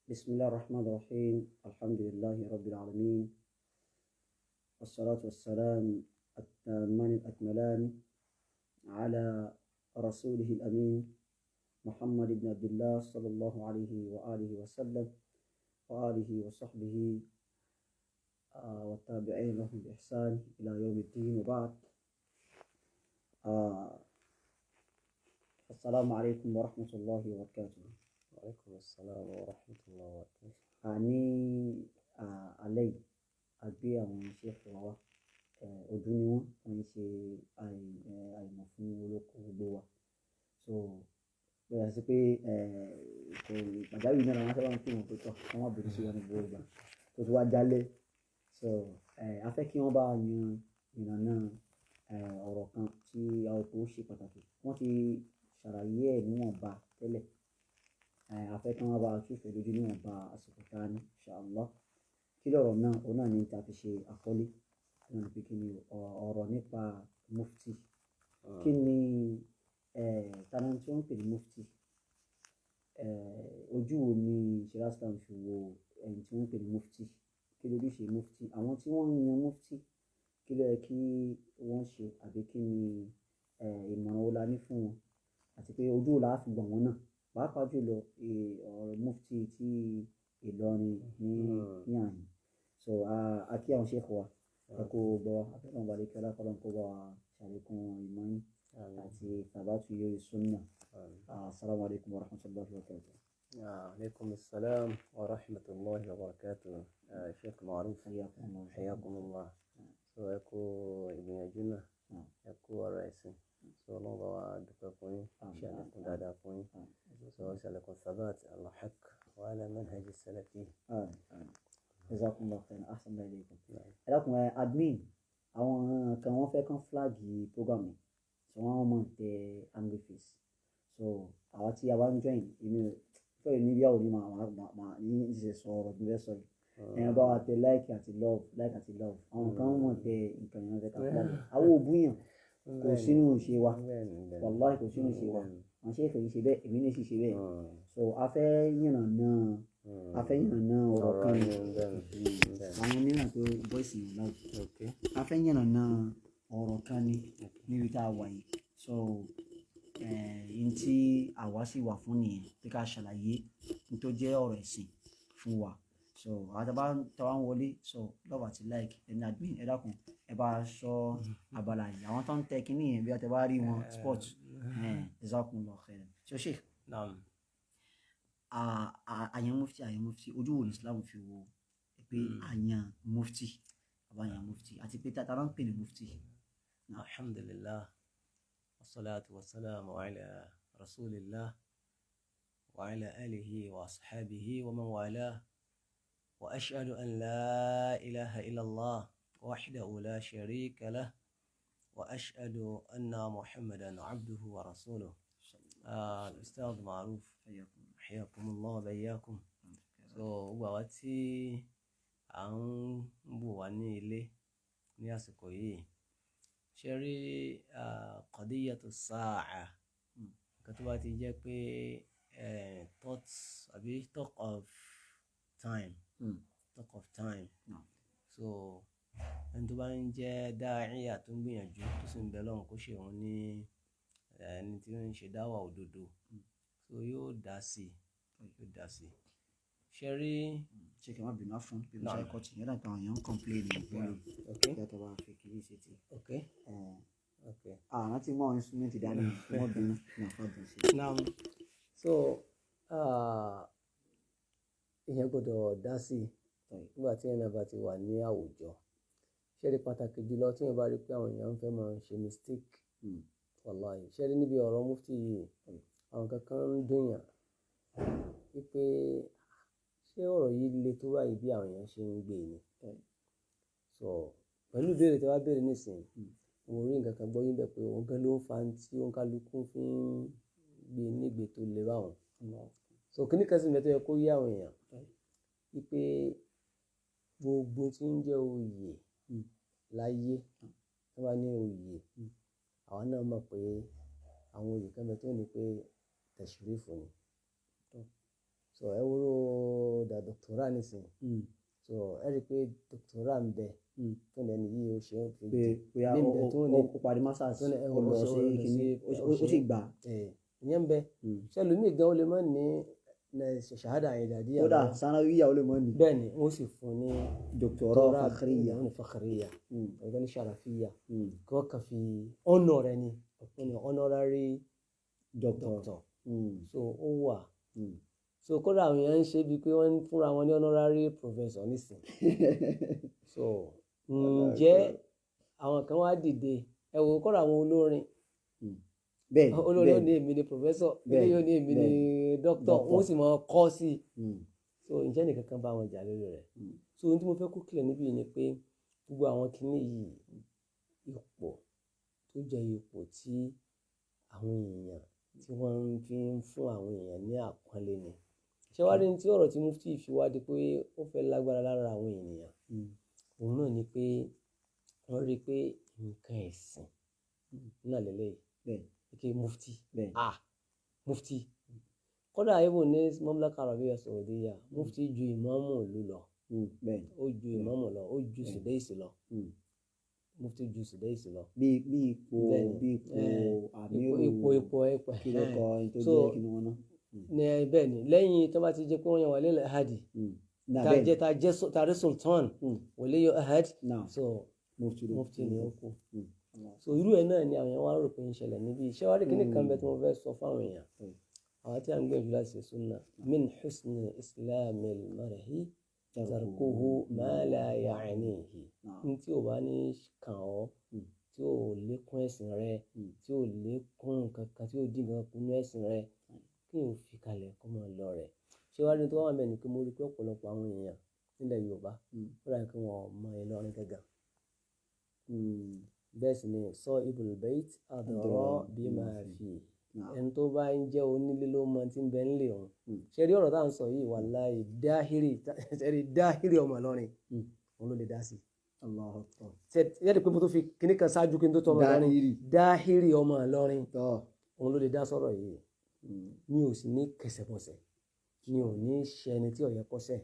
بسم الله الرحمن الرحيم. الحمد لله رب العالمين، والصلاة والسلام التامان الأكملان على رسوله الأمين محمد بن عبد الله صلى الله عليه وآله وسلم وآله وصحبه والتابعين لهم بإحسان إلى يوم الدين. وبعد، السلام عليكم ورحمة الله وبركاته. وعليكم السلام ورحمة الله وبركاته. ní alẹ́ yìí a gbé àwọn iṣẹ́ fún wa ojú ni wọ́n ṣe àìmọ̀ fún olóko gbogbo wa. So bẹ́ẹ̀ sí pé kò pàjáwìrì náà wọ́n sábà ń pè wọ́n pé tọ́ wọ́n má bèrè sí wọn ní gbogbo ìgbà tó ti wá jálẹ̀. So a fẹ́ kí wọ́n bá yan ìlànà ọ̀rọ̀ kan tí a ò tó ṣe pàtàkì. Wọ́n ti ṣàlàyé ẹ̀ níwọ̀nba tẹ́lẹ̀. A fẹ́ kí wọ́n bá túfẹ̀ lójú níwọ̀nba àsìkò tá a ní, inshallah. Kí lọ̀rọ̀ náà? Òun náà ni ta fi ṣe àkọlé náà ni pé kí ni ọ̀rọ̀ nípa mufti. Kí ni tani tí wọ́n ń pè ní mufti? Ojú wo ni Sharia Islam fi wo ẹni tí wọ́n ń pè ní mufti? Kí lójúṣe mufti? Àwọn tí wọ́n ń yan mufti, kí ló yẹ kí wọ́n ṣe, àbí kí ni ìmọ̀ràn wo la ní fún wọn, àti pé ojú wo la fi gbà wọ́n náà, pàápàá jùlọ ọ̀rọ̀ mufti tí Ìlọrin ní àyìn. So a kí àwọn ṣéèkù wa ẹ kó gbọ́ wa, àbẹ̀rẹ̀ wọn balẹ̀ kí ọlọ́kọ̀ọ́lọ́ kó bá wa ṣàlékún ìmọ̀ yín àti tàbátù yóò sunna. Assalamu alaikum wa rahmatullahi wa barakatuh. وعليكم السلام ورحمة الله وبركاته. شيخ معروف، حياكم الله. So ẹ kú ìgbìyànjú náà, ẹ kú ọ̀rọ̀ ẹ̀sìn. So ọlọ́run bá wa dúpẹ́ fún yín, ṣàlékún dáadáa fún yín. So ṣàlékún sabat ala haqq wa ala manhaj salafi. Jazakumullahu khairan, ahsana ilaykum. Ẹ dákun admin, àwọn kan wọ́n fẹ́ kán flag program yìí, so wọ́n mọ̀ tẹ angry face. So àwa tí a bá ń join, èmi fẹ́ ní bí àwọn onímọ̀ ní ìṣe sọ ọ̀rọ̀ bí wọ́n sọ yìí. Ẹ̀yin bá wa tẹ like àti love. Àwọn kan mọ̀ tẹ nǹkan yẹn fẹ́ ká flag. Àwọn òbúyàn kò sínú ìṣe wa, wallahi kò sínú ìṣe wa. Àwọn ṣe é fẹ́ ṣe bẹ́ẹ̀, èmi ní sì ṣe bẹ́ẹ̀. So a fẹ́ yànnàná ọ̀rọ̀ kan ní àwọn oníràn tó voice yìí láì. A fẹ́ yànnàná ọ̀rọ̀ kan ní níbi tá a wà yìí. So n tí àwa sì wà fún nìyẹn, pé ká ṣàlàyé n tó jẹ́ ọ̀rọ̀ ẹ̀sìn fún wa. So àwọn tàbá ń wọlé, so love àti like ẹni admin, ẹ dákun ẹ bá sọ abala yìí. Àwọn tó ń tẹ kínní yẹn bí a tẹ bá rí wọn sport jazakumullahu khairan. So Sheikh, àyàn mufti ojú wo ni Islam fi wo pé àyàn mufti, àbáyàn mufti, àti pé tata ń pè ní mufti? Alhamdulillah, wassalatu wassalamu ala rasulillah wa ala alihi wa ashabihi wa man walah, wa ashhadu an la ilaha illallah wahdahu la sharika lah, wa ashhadu anna muhammadan abduhu wa rasuluh. Ustaz Maruf, hayyakumullah wa bayyakum. So gbogbo àwa tí à ń bọ̀ wá ní ilé ní àsìkò yìí, ṣe rí qadiyatu sa'a, nǹkan tó bá ti jẹ́ pé talk of time. So ẹni tó bá ń jẹ́ dá'íyà tó ń gbìyànjú tó sì ń bẹ lọ́hùn kó ṣe òun ní ẹni tí ó ń ṣe dáwà òdodo, so yóò dá sí. Ṣe rí ṣe kí n má bínú fún bí mo ṣe kọ́ tì yẹn, láti àwọn èèyàn ń complain ní ìgboro ìgbàtọ̀ bá fi kiri ṣe ti. Àwọn tí wọ́n instrument dání wọ́n bínú náà fọ́dún sí. So ìyẹn gbọ́dọ̀ dá sí nígbà tí ẹ̀yin náà bá ti wà ní àwùjọ. Ṣe rí pàtàkì jùlọ tí wọ́n bá rí pé àwọn èèyàn fẹ́ máa ń ṣe mistake, wallahi. Ṣe rí níbi ọ̀rọ̀ mufti yìí, àwọn kankan ń dùnyàn wípé ṣé ọ̀rọ̀ yìí le tó báyìí bí àwọn èèyàn ṣe ń gbé ni. So pẹ̀lú ìbéèrè tí wọ́n béèrè nísìnyí, mo rí nǹkan kan gbọ́ yín bẹ́ẹ̀ pé òun gan ló ń fa tí ó ń kálukú fi ń gbé nígbè tó le báwọn. So kíní kan sì mẹ́tọ́ yẹ kó yé àwọn èèyàn wípé gbogbo tí ń jẹ́ oyè láyé, tí wọ́n bá ní oyè, àwọn náà mọ̀ pé àwọn oyè kan mẹ́tọ́ ní pé tashrifu ni. So ẹ wúrò dọ́kítọ́rà nísìnyí so ẹ rí i pé dọ́kítọ́rà ń bẹ tó ní ẹni yìí ó ṣe ó fi pé bóyá ó parí masters ó lọ sí kíní ó sì gbà. ìyẹn ń bẹ ṣẹlòmíì gan ó lè má ní ṣàhádà ìdàdíyà kódà sanawiya ó lè mọ ní. bẹ́ẹ̀ ni wọ́n sì fún ní dọ́kítọ́rọ̀ fakhriya ní fakhriya ọ̀gá ní sharafiya kí wọ́n kàn fi ọ̀nà rẹ ni honorary doctor so ó wà so kódà àwọn èèyàn ń ṣe bíi pé wọ́n ń fúnra wọn ní honorary professor nísìn so ǹjẹ́ àwọn kan wá dìde ẹ wò kódà àwọn olórin olórin ó ní èmi ni professor eléyìí ó ní èmi ni doctor wọ́n sì máa kọ́ sí so ǹjẹ́ nìkan kan bá wọn jà lórí rẹ̀ so ohun tí mo fẹ́ kó kílẹ̀ níbí ni pé gbogbo àwọn kinní yìí ipò tó jẹ́ ipò tí àwọn èèyàn tí wọ́n fi ń fún àwọn èèyàn ní àpọ́nlé ni ṣé wàá rí ní tí ọ̀rọ̀ tí mufti fi wá di pé ó fẹ́ lágbára lára àwọn ènìyàn òun náà ni pé wọ́n rí i pé nǹkan ẹ̀sìn náà lélẹ́yìí ike mufti kódà ibo ní Mamlaka Arabiya Saudiya mufti ju ìmáàmù ìlú lọ ó ju ìmáàmù lọ ó ju sùdẹ́ìsì lọ mufti ju sùdẹ́ìsì lọ. bí ipò kí ló kọ ẹni tó jẹ́ kí ni wọ́n ná. ní bẹ́ẹ̀ ni lẹ́yìn tó bá ti jẹ́ pé wọ́n yan wà lélẹ̀ ahadi tàrí sultan wòlé yọ ahad so mufti ni ó kù so irú ẹ̀ náà ni àwọn èèyàn wá rò pé ń ṣẹlẹ̀ níbi iṣẹ́ wárí kíní kan bẹ́ẹ̀ tí mo fẹ́ sọ fáwọn èèyàn àwọn tí a ń gbìyànjú láti ṣe súnà min husni islamil mar'i tarkuhu ma la ya'nihi ní tí ò bá ní kàn ọ́ tí ò lékún ẹ̀sìn rẹ tí ò lékún kankan tí ò dín nǹkan kún ẹ̀sìn rẹ kí n fi kalẹ̀ kó máa lọ rẹ̀ ṣé wàá rí tó wà mẹ́rin kí mo rí pé ọ̀pọ̀lọpọ̀ àwọn èèyàn nílẹ̀ Yorùbá ó dà kí wọ́n mọ Ìlọrin gẹ́gẹ́ bẹ́ẹ̀ sì ni sọ ibùdó bẹ́ẹ̀t àdọ̀rọ̀ bí máa fi ẹni tó bá ń jẹ́ onílé ló mọ tí ń bẹ nílé ọ̀hún ṣe rí ọ̀rọ̀ tá à ń sọ yìí wàláhì dáhírì ọmọ Ìlọrin òun ló lè dá sí i yẹ́nì pé mo tó fi kíní kan ṣáájú kí n tó tọ́ ọmọ Ìlọrin dáhírì ọmọ Ìlọrin òun ló lè dá sọ̀rọ̀ yìí mi ò sì ní kẹsẹ̀bọsẹ̀ mi ò ní ṣe ẹni tí ó yẹ kọ́sẹ̀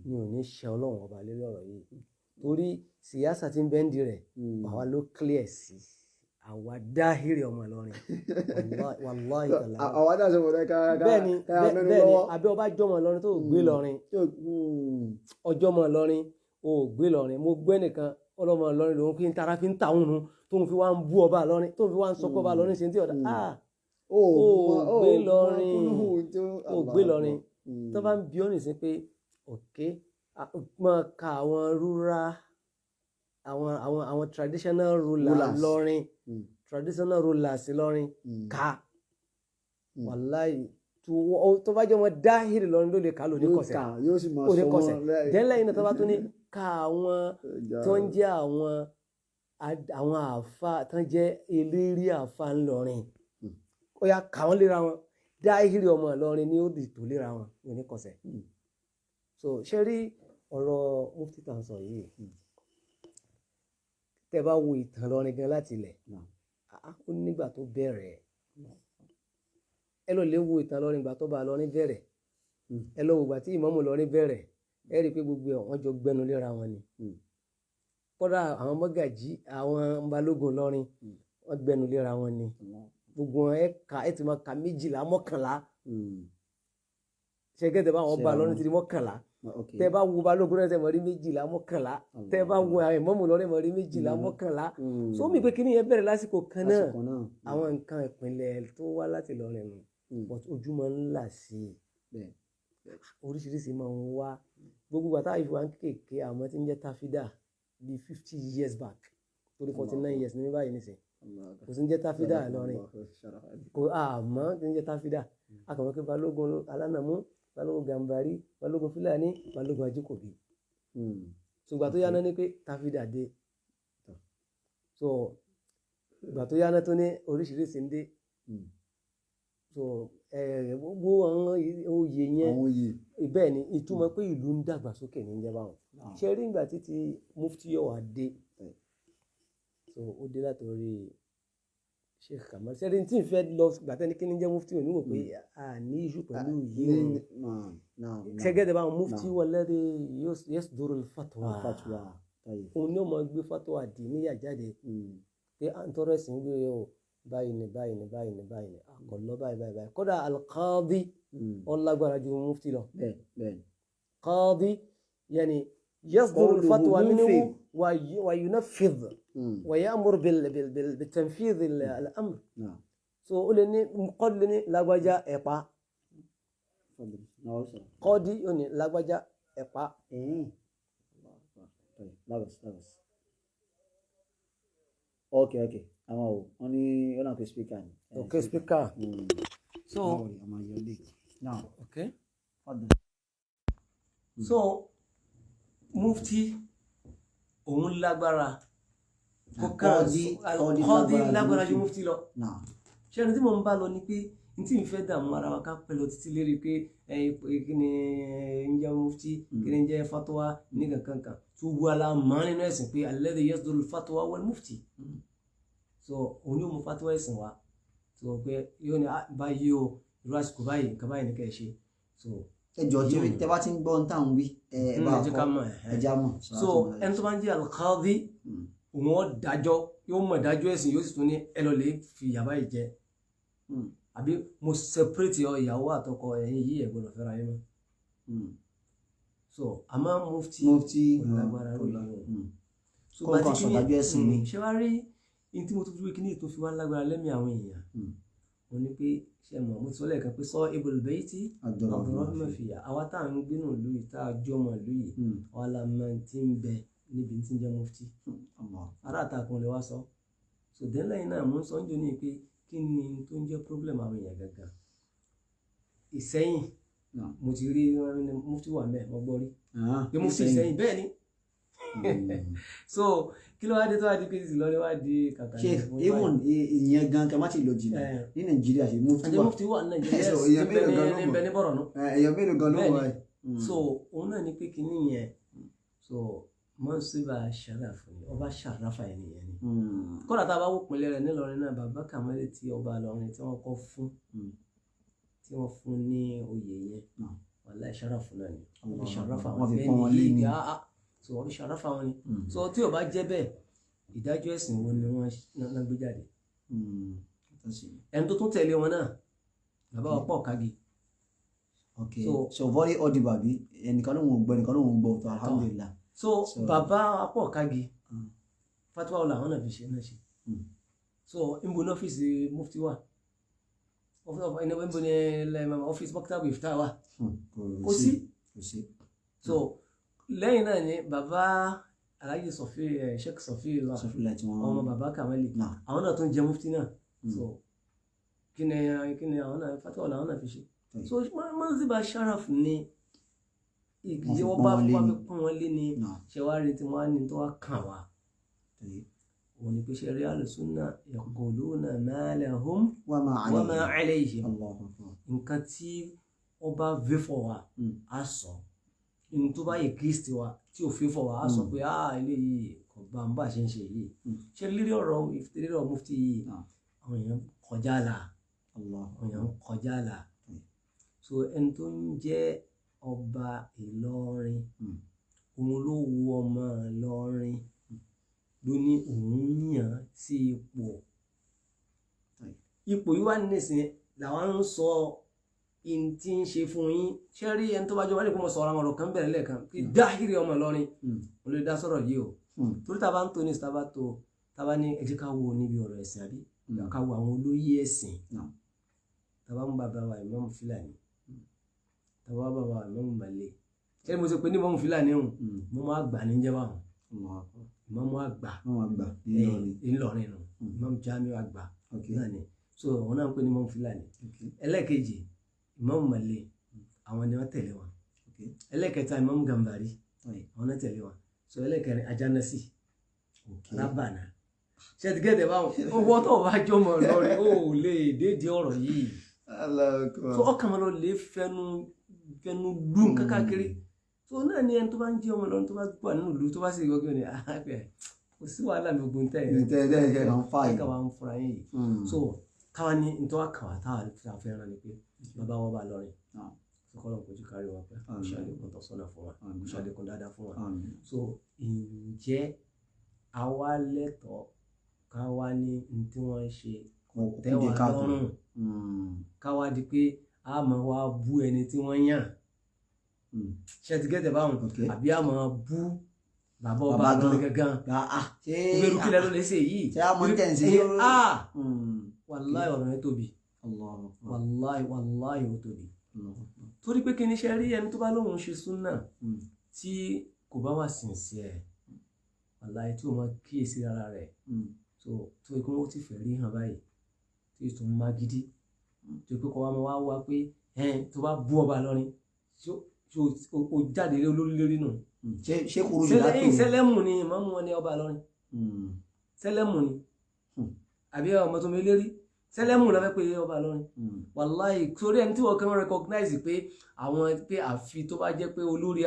mi ò ní ṣe Ọlọ́run ọba lórí ọ̀rọ̀ yìí torí síyáṣà tí ń bẹ́ǹdì rẹ̀ àwa ló clear sí àwa dáhìrì ọmọ Ìlọrin wàláhì tàlá àwa náà ṣe wọlé ká bẹ́ẹ̀ni àbí ọba jọmọ Ìlọrin tó gbé Ìlọrin ọjọ́ mọ Ìlọrin ò gbé Ìlọrin mo gbé nìkan ọlọ́mọ Ìlọrin lòun fi ń tara fi ń ta òun tóun fi wá ń bú ọba Ìlọrin tóun fi wá ń sọ pé ọba Ìlọrin ṣe ń tí ọ̀dà ó gbé Ìlọrin tó bá ń bí ọ́ nìsín pé òkè máa ka àwọn rural àwọn traditional rulers lọ́rin traditional rulers lọ́rin ká wàláì tó bá jẹ́ wọn dáhìrì lọ́rin ló lè ká lóní kọsẹ̀ dẹ́lẹ̀ iná tó bá tó ní ká àwọn tó ń jẹ́ àwọn àfa tó ń jẹ́ eléré àfa ńlọrin ó yá kà wọ́n léra wọn dáhìrì ọmọ Ìlọrin ni ó di tó léra wọn lóní kọsẹ̀ so ṣe rí ọ̀rọ̀ mufti tá à ń sọ yìí tẹ́ bá wo ìtàn Ìlọrin gan láti ilẹ̀ ó nígbà tó bẹ̀rẹ̀ ẹ lọ lè wo ìtàn Ìlọrin ìgbà tó bá Ìlọrin bẹ̀rẹ̀ ẹ lọ wo ìgbà tí ìmáàmù Ìlọrin bẹ̀rẹ̀ ẹ rí i pé gbogbo ẹ̀ wọ́n jọ gbẹnu léra wọn ni kódà àwọn mọ́gàjí àwọn balógun Ìlọrin wọ́n gbẹnu léra wọn ni gbogbo wọn ẹ ti máa ka 12 11 ṣẹ́gẹ́dẹ̀ bá wọn bá Ìlọrin ti di 11 tẹ́ bá wo balógun rẹ̀ mọ̀ rí 12 11 tẹ́ bá wo àwọn ìmáàmù Ìlọrin mọ̀ rí 12 11 so mi pé kíní yẹn bẹ̀rẹ̀ lásìkò kan náà àwọn nǹkan ìpínlẹ̀ tó wá láti Ìlọrin nù but ojúmọ́ ńlá sí i oríṣiríṣi máa ń wá gbogbo bàtà ìfowó kéèké àwọn tí ń jẹ́ tafida bíi 50 years back torí 49 years ní báyìí nìsín kò sí ń jẹ́ tafida Ìlọrin kò àmọ́ tí ń jẹ́ tafida akọ̀wé pé balógun alánàmú balógun gàmbàrí balógun fúlàní balógun ajíkòbí ṣùgbọ́n tó yáná ní pé tafida dé so ìgbà tó yáná tó ní oríṣiríṣi ń dé so gbogbo àwọn oyè yẹn bẹ́ẹ̀ ni ìtumọ̀ pé ìlú ń dàgbàsókè ní ìjẹba wọn ṣe rí ìgbà títí mufti yóò wá dé so ó dé látòrí Sheikh Kamal ṣẹ́rí tí n fẹ́ lọ gbàtẹ́ ní kíní jẹ́ mufti òní wò pé a ní iṣu pẹ̀lú yìí ṣẹ́gẹ́dẹ̀ bá mufti walladhi yasduru al-fatwa òun ni ó máa gbé fatwa dì níyà jáde pé à ń tọrọ ẹ̀sìn gbé o báyìí ni àkọlọ́ báyìí kódà al-qadi ọlágbára ju mufti lọ qadi yani yasduru al-fatwa minhu wa yunaffidh ويأمر بالتنفيذ الأمر so ó lè ní kọ́ọ̀dì lè ní lágbájá ẹ̀pá kọ́ọ̀dì ó ní lágbájá ẹ̀pá. ok àwọn ò wọ́n ní wọ́n náà pé speaker ni. ok speaker. so ok so mufti òun lágbára kọ́ọ̀dì lágbára ju mufti lọ. ṣé ẹni tí mo ń bá lọ ni pé n tí n fẹ́ dààmú ara wa ká pẹ́ lọ títí lérí pé kí ni ń jẹ́ mufti kí ni ń jẹ́ fatwa ní kankan tó wú ala mọ́ nínú ẹ̀sìn pé alladhi yasduru al-fatwa wal mufti. so òun yóò mú fatwa ẹ̀sìn wa so pé yóò ní báyìí o irú àsìkò báyìí nǹkan báyìí ní kẹ́ ẹ ṣe. so ẹjọ tí tẹ bá ti ń gbọ́ ń tàn wí ẹ bá kọ́ ẹja mọ̀. so ẹni tó bá ń jẹ́ al-qadi òun dájọ́ yóò mọ̀ dájọ́ ẹ̀sìn yóò sì tún ní ẹ lọ lè fi ìyàbá yìí jẹ àbí mo separate ìyàwó àtọkọ ẹ̀yin yìí ẹ gbọ́dọ̀ fẹ́ra yín mọ́. so àmọ́ mufti lágbára lórí yìí so bá ti kí ni ṣé wàá rí ní tí mo tún fi kíní tó fi wá lágbára lẹ́mí àwọn èèyàn mo ní pé ṣe mọ̀ mo ti sọ lẹ́ẹ̀kan pé sọ ibùdó bẹ́ẹ̀ tí àdúrà mẹ́fìyà àwa tá à ń gbénú ìlú yìí tá a jọmọ ìlú yìí àwa la máa ti ń bẹ níbi tí ń jẹ́ mufti ará àtàkùn lè wá sọ so then lẹ́yìn náà mo ń sọ ń jò ní pé kí ni tó ń jẹ́ problem àwọn èèyàn gangan Ìsẹ́yìn mo ti rí mufti wà mẹ́ mo gbọ́ rí pé mufti Ìsẹ́yìn bẹ́ẹ̀ ni so kí ló wá dé tó wá di pé ìlọrin wá di kàkà ṣe even ìyẹn gan kẹ má ti lò jìnnà ní Nàìjíríà ṣe mufti wà ní Nàìjíríà ní bẹ ní bọ̀rọ̀ nù èèyàn mélòó gan ló wà yìí so òun náà ni pé kíní yẹn so mọ́síbà ṣàràfù ni ọba ṣàràfà ẹni yẹn ni kódà tá a bá wò pínlẹ̀ rẹ̀ nílọrin náà bàbá Kàmálì tí ọba Ìlọrin tí wọ́n kọ́ fún tí wọ́n fún ní oyè yẹn wàláhì ṣàràfù náà ni wọ́n fi ṣàràfà wọn bẹ́ẹ̀ ni yìí gbà á so wọ́n fi ṣàràfà wọn ni so tí ó bá jẹ́ bẹ́ẹ̀ ìdájọ́ ẹ̀sìn wo ni wọ́n gbé jáde ẹni tó tún tẹ̀lé wọn náà bàbá wa pọ̀ kági. so very audible bí ẹnìkan ló ń gbọ́ ẹnìkan ló ń gbọ́ tó alhamdulillah. so bàbá apọ̀ kági fatwa ọ̀la àwọn náà fi ṣe náà ṣe so níbo ní ọ́fíìsì mufti wa níbo ní ọ́fíìsì mọ́kítàbù ìfitá wa kò sí so lẹ́yìn náà ni bàbá Alhaji Sọfí Sheikh Sọfí ọmọ bàbá Kàmálì àwọn náà tún jẹ mufti náà so kí ni àwọn náà fatwa ọ̀la àwọn náà fi ṣe so mọ́síbà ṣàràfù ni ìjẹ́wọ́ bá fún wa fi pọ́n wọn lé ní ṣẹwárí tí wọ́n á ní tó wá kàn wá òun ni pé ṣe rí al-sunnah yaquluna ma lahum wa ma alayhim nǹkan tí wọ́n bá vé fọ̀ wá á sọ ní tó bá yẹ kristi wa tí ò fi fọ̀ wá á sọ pé eléyìí kò bá ń bá ṣe ń ṣe yìí ṣe lérí ọ̀rọ̀ mufti yìí àwọn èèyàn kọjá là so ẹni tó ń jẹ́ ọba Ìlọrin òun ló wu ọmọ Ìlọrin ló ní òun yàn sí ipò yìí wà nísìnyí làwọn ń sọ in tí ń ṣe fún yín ṣé rí ẹni tó bá jọ wálé kó mọ sọ àwọn ọ̀rọ̀ kan bẹ̀rẹ̀ lẹ́ẹ̀kan kí dáhìrì ọmọ Ìlọrin mo lè dá sọ̀rọ̀ yìí o torí tá a bá ń tó ní tá a bá ní ẹ jẹ́ ká wo níbi ọ̀rọ̀ ẹ̀sìn àbí ká wo àwọn olóyè ẹ̀sìn tá a bá ń bàbá wa Imam Fúlàní tàwa bàbá Imam Màlẹ́ ṣé mo sọ pé ní Imam Fúlàní ọ̀hún mo máa gbà ní jẹ́ báwọn Imam àgbà ńlọrin nù Imam Jamiu àgbà náà ni so wọn náà ń pè ní Imam Fúlàní ẹlẹ́ẹ̀kejì Imam Màlẹ́ àwọn ni wọ́n tẹ̀lé wọn ẹlẹ́ẹ̀kẹta Imam Gambari àwọn náà tẹ̀lé wọn so ẹlẹ́ẹ̀kẹrin Ajanasi Rabana ṣe ti gẹ́gẹ́ báwọn owó tó bá jọmọ lọrin ó lè dédé ọ̀rọ̀ yìí so ọkàn máa lọ lè fẹnu dùn kákàkiri so náà ni ẹni tó bá ń jẹ́ ọmọ lọ́run tó bá gbọ́ nínú ìlú tó bá sì gbọ́gbọ́ ni ó kò sí wàhálà ní ogun tẹ́ ẹ̀ kàn fà yìí. ká wà ń fura yín yìí. So káwa ní nítorí wà kàn wá táwa fẹ́ràn ni pé bàbá wọn bá lọrin sọkọlọ kojú kárí wọn pé kò ṣàlékún tọ́sọ́nà fún wa kò ṣàlékún dáadáa fún wa. So ǹjẹ́ àwa lẹ́tọ̀ọ́ káwa ní tí wọ́n ń ṣe tẹ́wà lọ́rùn káwa di pé a máa wá bú ẹni tí wọ́n yàn ṣe ti gẹ́tẹ̀ báwọn àbí a máa bú bàbá ọba lọ́rùn gangan ìgbèrú kílẹ̀ ló lè ṣe yìí wàláì ọ̀rọ̀ yẹn tóbi wàláì ó tóbi torí pé kí ni ṣe rí ẹni tó bá lóun ṣe súnà tí kò bá wà sincere wàláì tí o máa kíyèsí ara rẹ̀ tó ikú wọn ti fẹ́ rí hàn báyìí tí o tún má gidi tó ikú kọ́ wa máa wá pé tó bá bú ọba lọ́rin o jáde olórí lórí nù. ṣé kúrú yìí látò sẹlẹmù ni ìmọ̀mù wọn ní ọba lọ́rin sẹlẹmù ni àbí ọmọ tó mi lérí sẹlẹmù lọ fẹ́ pé ọba lọ́rin wàláì torí ẹni tí wọ́n kàn recognize pé àwọn pé àfi tó bá jẹ́ pé olórí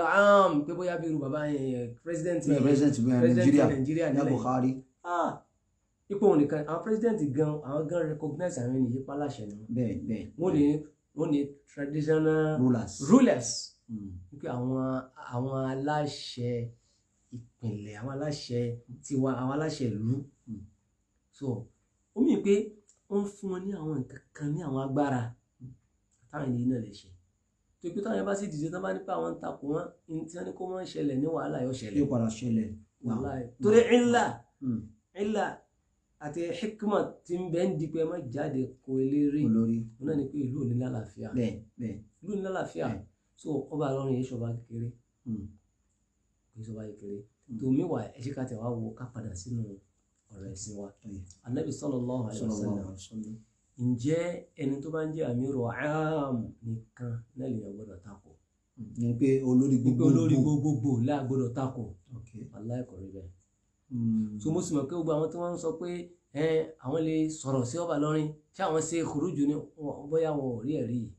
pé bóyá bí irú bàbá yẹn president Nàìjíríà ní Buhari ipò òun nìkan àwọn president gan recognize àwọn ènìyàn yípa láṣẹ ni wọ́n ní traditional rulers wípé àwọn aláṣẹ ìpìlẹ̀ àwọn aláṣẹ tiwa àwọn aláṣẹ ìlú so ó mì pé wọ́n fún wọn ní àwọn nǹkan kan ní àwọn agbára táwọn ènìyàn náà lè ṣe tó pé táwọn yẹn bá sì dìde tán bá nípa àwọn ń takò wọn tí wọ́n ní kó wọ́n ṣẹlẹ̀ ní wàhálà yóò ṣẹlẹ̀ yóò padà ṣẹlẹ̀ wàhálà torí ìlà àti hikma tí ń bẹ ń di pé ẹ má jáde kó eléré olórí wọn náà ní pé ìlú ò ní lálàáfíà ìlú ò ní lálàáfíà so ọba lọ́rin yìí ṣọba kékeré kì í ṣọba kékeré tó míwà ẹ ṣe ká tẹ̀ wá wo ká padà sínú ọ̀rọ̀ ẹ̀sìn wa Ànábì sallallahu alaihi wasallam ǹjẹ́ ẹni tó bá ń jẹ́ àmírù àám nìkan náà lè gbọ́dọ̀ takò ní pé olórí gbogbogbò láà gbọ́dọ̀ takò aláìkọ̀ rí bẹ́ẹ̀ so mo sì mọ̀ pé gbogbo àwọn tí wọ́n ń sọ pé àwọn lè sọ̀rọ̀ sí ọba lọ́rin tí àwọn ṣe khuruju ní bóyá wọn ò rí ẹ̀rí yìí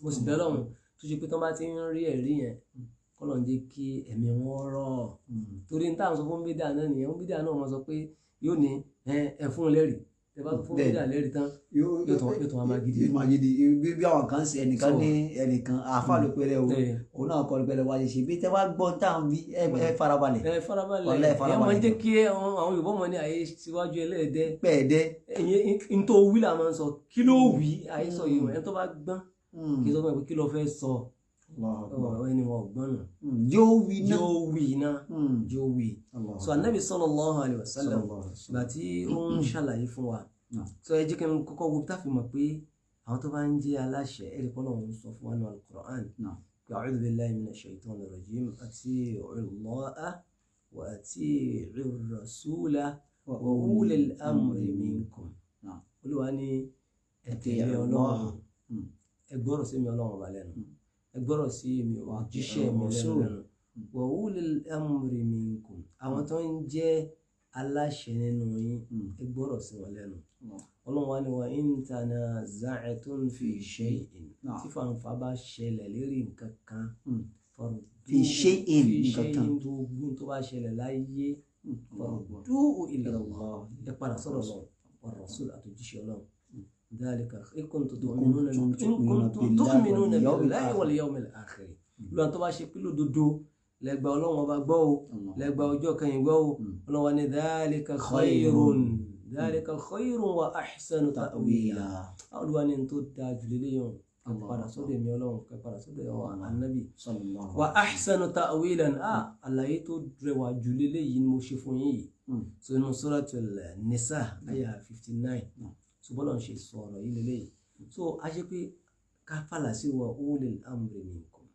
mo sì bẹ́ẹ̀ lọ́hùn tó ṣe pé tó bá ti ń rí ẹ̀rí yẹn kọ́lọ̀ ń jẹ́ kí ẹ̀mí wọn rọ̀ torí ní táwọn sọ fún bídà náà nìyẹn fún bídà náà wọ́n sọ pé yóò ní ẹ fún un lẹ́rìí tẹ bá fún bídà lẹ́rìí tán yóò tún wá máa gidi bí àwọn kan ṣe ẹnìkan ní ẹnìkan àáfà ló pẹrẹ o òun náà kọ́ pẹrẹ wáyé ṣe bí tẹ wá gbọ́ táwọn bí ẹ farabalẹ̀ ẹ máa ń jẹ́ kí àwọn Yorùbá mọ̀ ní àyè síwájú ẹlẹ́ẹ̀dẹ́ pẹ̀ẹ́dẹ́ n tó wí là máa ń sọ kí ló wí àyè sọ yìí ẹ tó bá gbọ́n kí sọ fún ẹ kí ló fẹ́ sọ ẹni wọn gbọ́n nù yóò wí náà so Ànábì sallallahu alaihi wasallam ìgbà tí ó ń ṣàlàyé fún wa so ẹ jẹ́ kí n kọ́kọ́ wo tá fi mọ̀ pé àwọn tó bá ń jẹ́ aláṣẹ ẹ̀rí pọ́nà òun sọ fún wa ní al-Qur'an pé a'udhu billahi minash shaitanir rajim ati'u Allaha wa ati'u rasula wa ulil amri minkum Olúwa ní ẹ tẹ̀lé Ọlọ́run ẹ gbọ́rọ̀ sí mi Ọlọ́run ọba lẹ́nu ẹ gbọ́rọ̀ sí mi òjíṣẹ́ mi lẹ́nu wa ulil amri minkum àwọn tó ń jẹ́ aláṣẹ nínú yín ẹ gbọ́rọ̀ sí wọn lẹ́nu Ọlọ́run wa ni wa in tanaza'tum fi shay'in tí fanfa bá ṣẹlẹ̀ lérí nǹkan kan fi shay'in nǹkan kan tó bá ṣẹlẹ̀ láyé farudduhu ila Allah ẹ padà sọ́dọ̀ Ọlọ́run wa rasul àtòjíṣẹ́ Ọlọ́run ذلك إن كنتم تؤمنون بالله واليوم الآخر lọ́n tó bá ṣe pé lódodo lẹ́gbàá Ọlọ́run ọba gbọ́ o lẹ́gbàá ọjọ́ kẹyìn gbọ́ o Ọlọ́run ní ذلك خير وأحسن تأويلا Olúwa ní tó dáa jù lélẹ́yìn padà sọ́dọ̀ èmi Ọlọ́run kẹ padà sọ́dọ̀ Ànábì wa ahsanu ta'wilan àlàyé tó rẹwà jù lélẹ́yìn ni mo ṣe fún yín yìí so inú Suratul Nisa àyà 59 ṣùgbọ́n lọ́n ṣe sọ̀rọ̀ yìí lélẹ́yìí so a ṣe pé ká fàlà sí wọ ulil amri minkum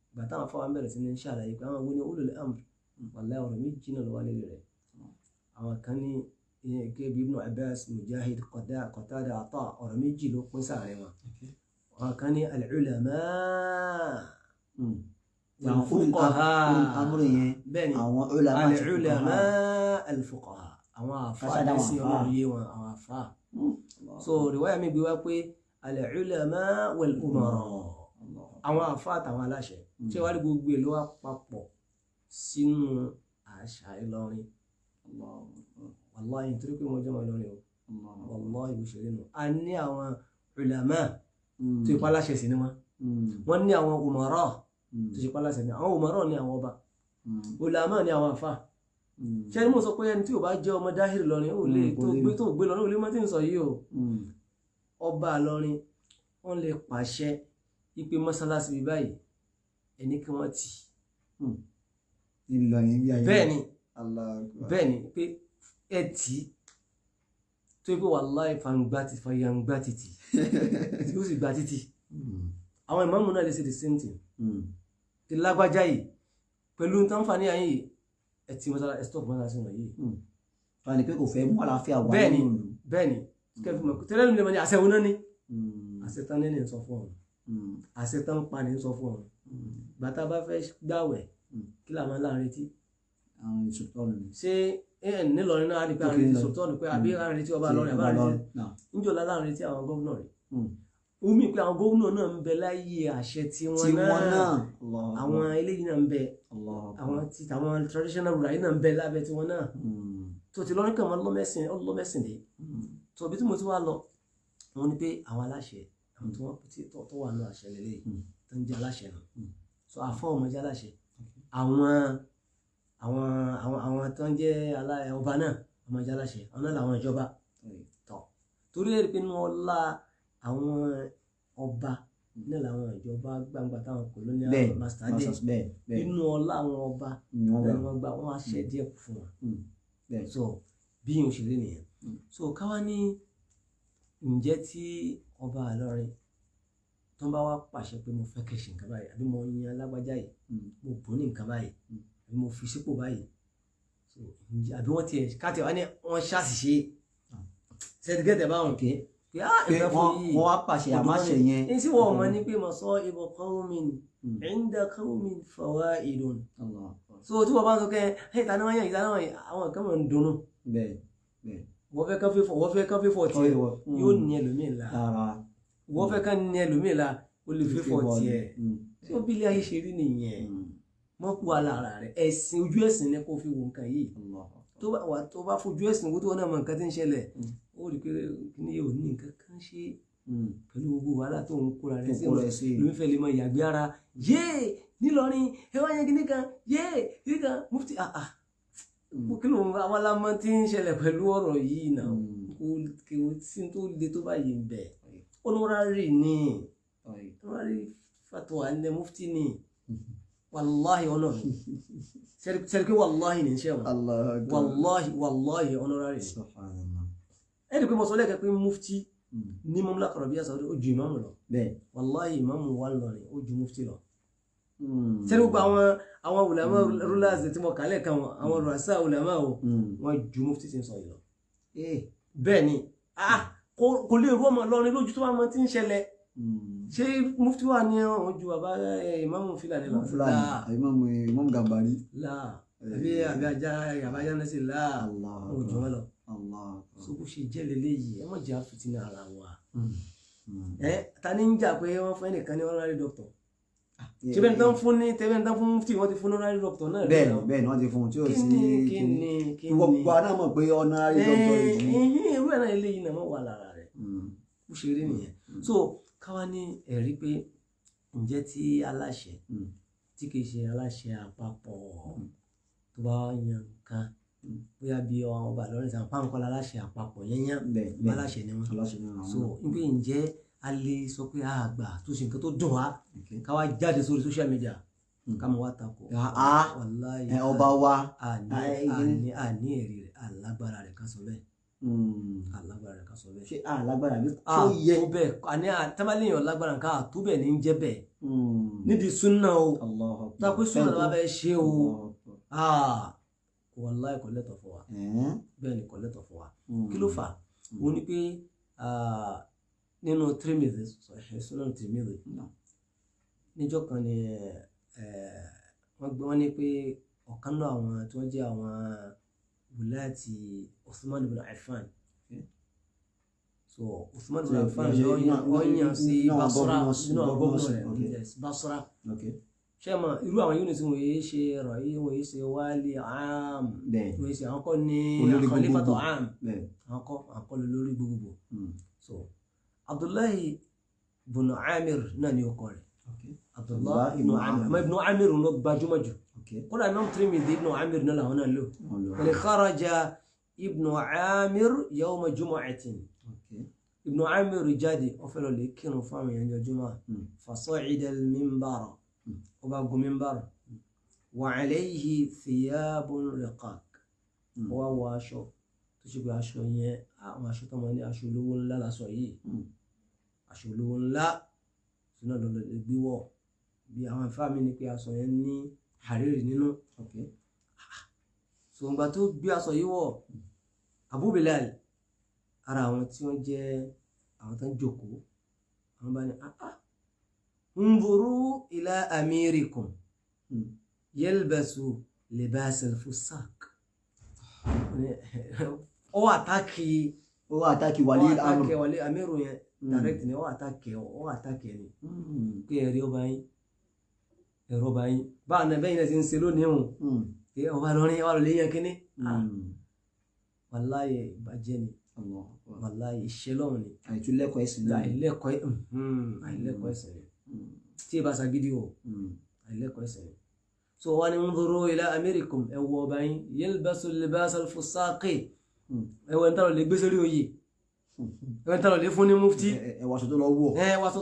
ìgbà táwọn afọwọ́ bẹ̀rẹ̀ sí ní ṣàlàyé pé àwọn wo ni ulil amri wallahi ọ̀rọ̀ méjì náà ló wá lélẹ̀ rẹ̀ àwọn kan ní gẹ́gẹ́ Ibn Abbas Mujahid Qatada Ata ọ̀rọ̀ méjì ló pín sáàrin wọn àwọn kan ní al-ulama wal-fuqaha bẹ́ẹ̀ ni al-ulama al-fuqaha àwọn àfáà lẹ́sìn ọlọ́run yé wọn àwọn àfáà so riwaya mi gbé wá pé al-ulama wal-umara àwọn àfáà àtàwọn aláṣẹ tí wàá rí gbogbo èlò wa papọ̀ sínú àṣà Ìlọrin wàláhì nítorí pé mo jẹ́ ọmọ Ìlọrin o wàláhì bó ṣe rí nù. a ní àwọn ulama tó ipá láṣẹ sí ni wọ́n ní àwọn umara tó ṣe pálá sẹ́ni àwọn umara ní àwọn ọba ulama ní àwọn àfà. ṣé ni mo sọ pé ẹni tí ò bá jẹ́ ọmọ dáhìrì lọrin ó lè tó gbé lọrin ó lè má tí ń sọ yìí o. ọba lọrin wọ́n lè pàṣẹ ipe mọ́sálásí bí báyìí ẹni kí wọ́n tì. bẹ́ẹ̀ni pé ẹ tì tó yẹ pé wàláhì fàyàǹgbá títì tí ó sì gba títì. àwọn ìmáàmù náà lè ṣe the same thing. ti lágbájá yìí pẹ̀lú tán fà ní ayé ẹ ti mọ́sálásí ẹ stop mọ́sálásí wọn yìí. wọ́n ní pé kò fẹ́ mú àlàáfíà wá nínú ìlú. bẹ́ẹ̀ni kẹfì mọ̀ tẹ́lẹ̀ nílẹ̀ mọ́ ní àṣẹ wọn náà ni àṣetán ní sọ fún ọ̀hún àṣetán pa ní sọ fún ọ̀hún. bàtà bá fẹ́ gbàwẹ̀ kí làwọn láàrin tí. ṣé nílọrin náà á di pé àárín ti sọ̀tọ́ọ̀nù pé àbí àárín tí ọba lọrin àbá àárín tí níjọ́ láàrin tí àwọn gómìnà rẹ̀. ó mì pé àwọn gómìnà náà ń bẹ láyé àṣẹ tiwọn náà àwọn eléyìí náà ń bẹ àwọn traditional ruler yìí náà ń bẹ lábẹ́ tiwọn náà. tó ti lọ́rin kàn mọ́ ọlọ́mẹ́sìn dé. tó bí tí mo ti wá lọ wọn ni pé àwọn aláṣẹ àwọn tí wọ́n tó wà ní àṣẹ lélẹ̀ tó ń jẹ́ aláṣẹ náà so àfọ́ ọmọ jẹ́ aláṣẹ àwọn tó ń jẹ́ ọba náà ọmọ jẹ́ aláṣẹ àwọn náà làwọn ìjọba tọ̀ torí ẹ̀ pé wọ́n la àwọn ọba náà làwọn ìjọba gbangba táwọn colonial master dé inú ọlá àwọn ọba náà wọ́n gba wọ́n á ṣe díẹ̀ fún wọn so bí yóò ṣe rí nìyẹn so káwá ní ǹjẹ́ tí ọba Ìlọrin tó ń bá wá pàṣẹ pé mo fẹ́ kẹ̀ṣẹ̀ nǹkan báyìí àbí mo yan alágbájá yìí mo bò ní nǹkan báyìí àbí mo fi sípò báyìí àbí wọ́n tiẹ̀ káàtì wá ní wọ́n ṣàṣìṣe ṣẹ́dígẹ́tẹ̀ báwọn ké pé wọ́n wá pàṣẹ àmáṣẹ yẹn. ní tí wọ́n mọ̀ ní pé masaibu qawmin inda qawmin fawaidun so tí wọ́n bá ń sọ kẹ́ ìtàná wọn yẹn ìtàná wọn yẹn àwọn kan mọ̀ ń dunnú. wọ́n fẹ́ kán fífọ̀ tiẹ̀ yóò ní ẹlòmíì la wọ́n fẹ́ kán ní ẹlòmíì la ó lè fífọ̀ tiẹ̀ tí ó bí ilé ayé ṣe rí nìyẹn mọ́ kú alára rẹ̀ ẹ̀sìn ojú ẹ̀sìn ni kò fi wo nǹkan yìí tó bá fojú ẹ̀sìn wo tó wọn náà mọ nǹkan tí ń ṣẹlẹ̀ ó rí pé ní ò ní nǹkan kan ṣe pẹ̀lú gbogbo wàhálà tó ń kóra rẹ̀ sí lómi fẹ́ lè mọ ìyàgbé ara yéè nílọrin ẹ wá yẹn kíní kan yéè kíní kan mufti kí ló ń bá àwọn alámọ tí ń ṣẹlẹ̀ pẹ̀lú ọ̀rọ̀ yìí náà kò sí tó le tó báyìí ń bẹ̀ honorary ni honorary fatwa ní mufti ni wàláhi ọ̀nà mi sẹ́rí pé wàláhi ní ṣe wọn wàláhi honorary ni ẹni pé mo sọ lẹ́kẹ̀ẹ́ pé mufti ní Mamlaka Arabiya Saudi ó ju ìmáàmù lọ wàláhi ìmáàmù wà lọrin ó ju mufti lọ sẹ́rí gbogbo àwọn ulama rulers tí mo kàlẹ̀ kan àwọn rasa ulama o wọ́n ju mufti tí ń sọ yìí lọ bẹ́ẹ̀ ni kò lè rú ọmọ lọrin lójú tó bá mọ tí ń ṣẹlẹ̀ ṣé mufti wà ní ọ̀hún ju bàbá ìmáàmù Fúlàní lọ ìmáàmù Gàmbàrí àbí àbájá náà sì ó jù wọn lọ so bó ṣe jẹ́ lélẹ́yìí ẹ mọ̀ jẹ́ àfitínà ara wa ta ni ń jà pé wọ́n fẹ́ nìkan ní honorary doctor ṣé bẹ́ẹ̀ tán fún ní tẹ́bẹ̀ tán fún mufti wọ́n ti fún honorary doctor náà bẹ́ẹ̀ ni wọ́n ti fún tí ó sí kí gbogbo àná mọ̀ pé honorary doctor yìí irú ẹ̀ náà eléyìí náà wọ́n wà lára rẹ̀ bó ṣe rí nìyẹn so káwá ní ẹ̀rí pé ǹjẹ́ tí aláṣẹ tí kìí ṣe aláṣẹ àpapọ̀ tó bá yan nǹkan bóyá bí ọba Ìlọrin sàn pánkọ́ aláṣẹ àpapọ̀ yẹnyẹn aláṣẹ ni wọ́n so nígbà ǹjẹ́ a lè sọ pé àgbà tó ṣe nǹkan tó dùn wá káwá jáde sórí social media ká mọ̀ wá takò ọba wa àní ẹ̀rí rẹ̀ alágbára rẹ̀ ká sọ bẹ́ẹ̀ alágbára rẹ̀ ká sọ bẹ́ẹ̀ ṣé alágbára rẹ̀ tó yẹ tó bẹ́ẹ̀ àní tábàlẹ́yìn ọlágbára nǹkan àtó bẹ́ẹ̀ ní jẹ́ bẹ́ẹ̀ nídìí súnà o tápé súnà ló bá fẹ́ ṣe o wàláhì kò lẹ́tọ̀ fún wa bẹ́ẹ̀ ni kò lẹ́tọ̀ fún wa kí ló fà ó ní pé nínú Tirmidhi Sunan Tirmidhi níjọ́ kan ni wọ́n ní pé ọ̀kan náà àwọn tí wọ́n jẹ́ àwọn wùláàtì Uthman ibn Affan so Uthman ibn Affan ó yàn sí Basra nínú àwọn gómìnà rẹ̀ Basra ṣé mọ̀ irú àwọn unit wọ́n yìí ṣe rọ̀yí wọ́n yìí ṣe wálé am wọ́n yìí ṣe àwọn kọ́ ní khalifatu am àwọn kọ́ lórí gbogbo. So Abdullahi ibn Amir náà ni ọkọ rẹ̀. Abdullahi ibn Amir ibn Amir ló gbajúmọ̀ jù. kódà Imam Tirmidhi ibn Amir náà làwọn náà lò. wọ́n kharaja ibn Amir yawma jumu'atin. Ibn Amir jáde ó fẹ́ lọ lè kírun fún àwọn èèyàn jọjúmọ́. fasa'ida al-minbara ó bá gun minbar wa alayhi thiyabun riqaq ó wá wọ aṣọ tó ṣe pé aṣọ yẹn àwọn aṣọ tó máa ní aṣọ olówó ńlá lásọ yìí aṣọ olówó ńlá sínú lọ lè gbé wọ̀ bí àwọn ìfá mi ni pé aṣọ yẹn ní hariri nínú. so ìgbà tó gbé aṣọ yìí wọ̀ Abu Bilal ara àwọn tí wọ́n jẹ́ àwọn tó ń jókòó àwọn bá ní انظروا إلى أميركم يلبس لباس الفساق. ó àtàkì wàlí amírù yẹn direct ni ó àtàkì ẹni pé ẹ̀rọ báyìí bá àná bẹ́yìn náà ti ń ṣe lónìí hùn pé ọba lọ́rin wà lórí yẹn kíní. wàláyé ìbàjẹ́ ni wàláyé iṣẹ́ lọ́run ni àìtúlẹ́kọ̀ọ́ ẹ̀sìn ni àìlẹ́kọ̀ọ́ ẹ̀sìn ni tí ìbá sagídí o àìlẹ́kọ̀ọ́ ẹ̀sìn ni. so wọ́n ní انظروا إلى أميركم ẹ̀wọ̀ ọba yín يلبس لباس الفساق ẹ̀wọ̀ ẹ̀ntàlọ̀ lè gbé sórí oyè ẹ̀wọ̀ ẹ̀ntàlọ̀ lè fún ní mufti ẹ̀wọ̀ aṣọ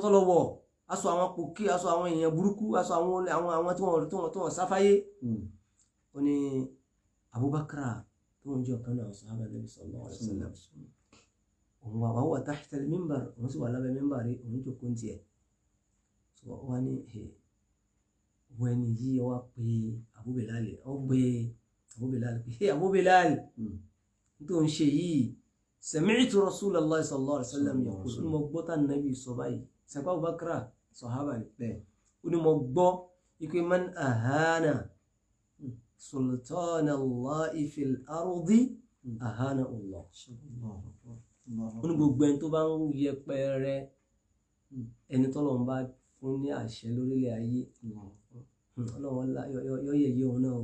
tó lọ wọ̀ aṣọ àwọn pòkí aṣọ àwọn èèyàn burúkú aṣọ àwọn tí wọ́n sáfáyé. ó ní Abubakar tó ń jẹ́ ọ̀kan náà sahaba Nabi sallallahu alaihi wasallam òun wà wà tahta al-minbar òun sì wà lábẹ́ minbar òun jókòó ń tiẹ̀. so wọ́n ní wọ́n ẹni yìí wá pé Abu Bilal pé Abu Bilal tó ń ṣe yìí sami'tu Rasulullah sallallahu alaihi wasallam yaqul ní mo gbọ́ tá nàbí sọ báyìí sàpá Abubakar sahaba ni bẹ́ẹ̀ ó ní mo gbọ́ ikú man ahana sultana Allahi fil ardi ahana Allah. ó ní gbogbo ẹni tó bá ń yẹpẹrẹ ẹni tọ́lọ̀ ń bá fún ní àṣẹ lórílẹ̀ ayé ọlọ́wọ́ yọ yẹ̀yẹ́ òun náà o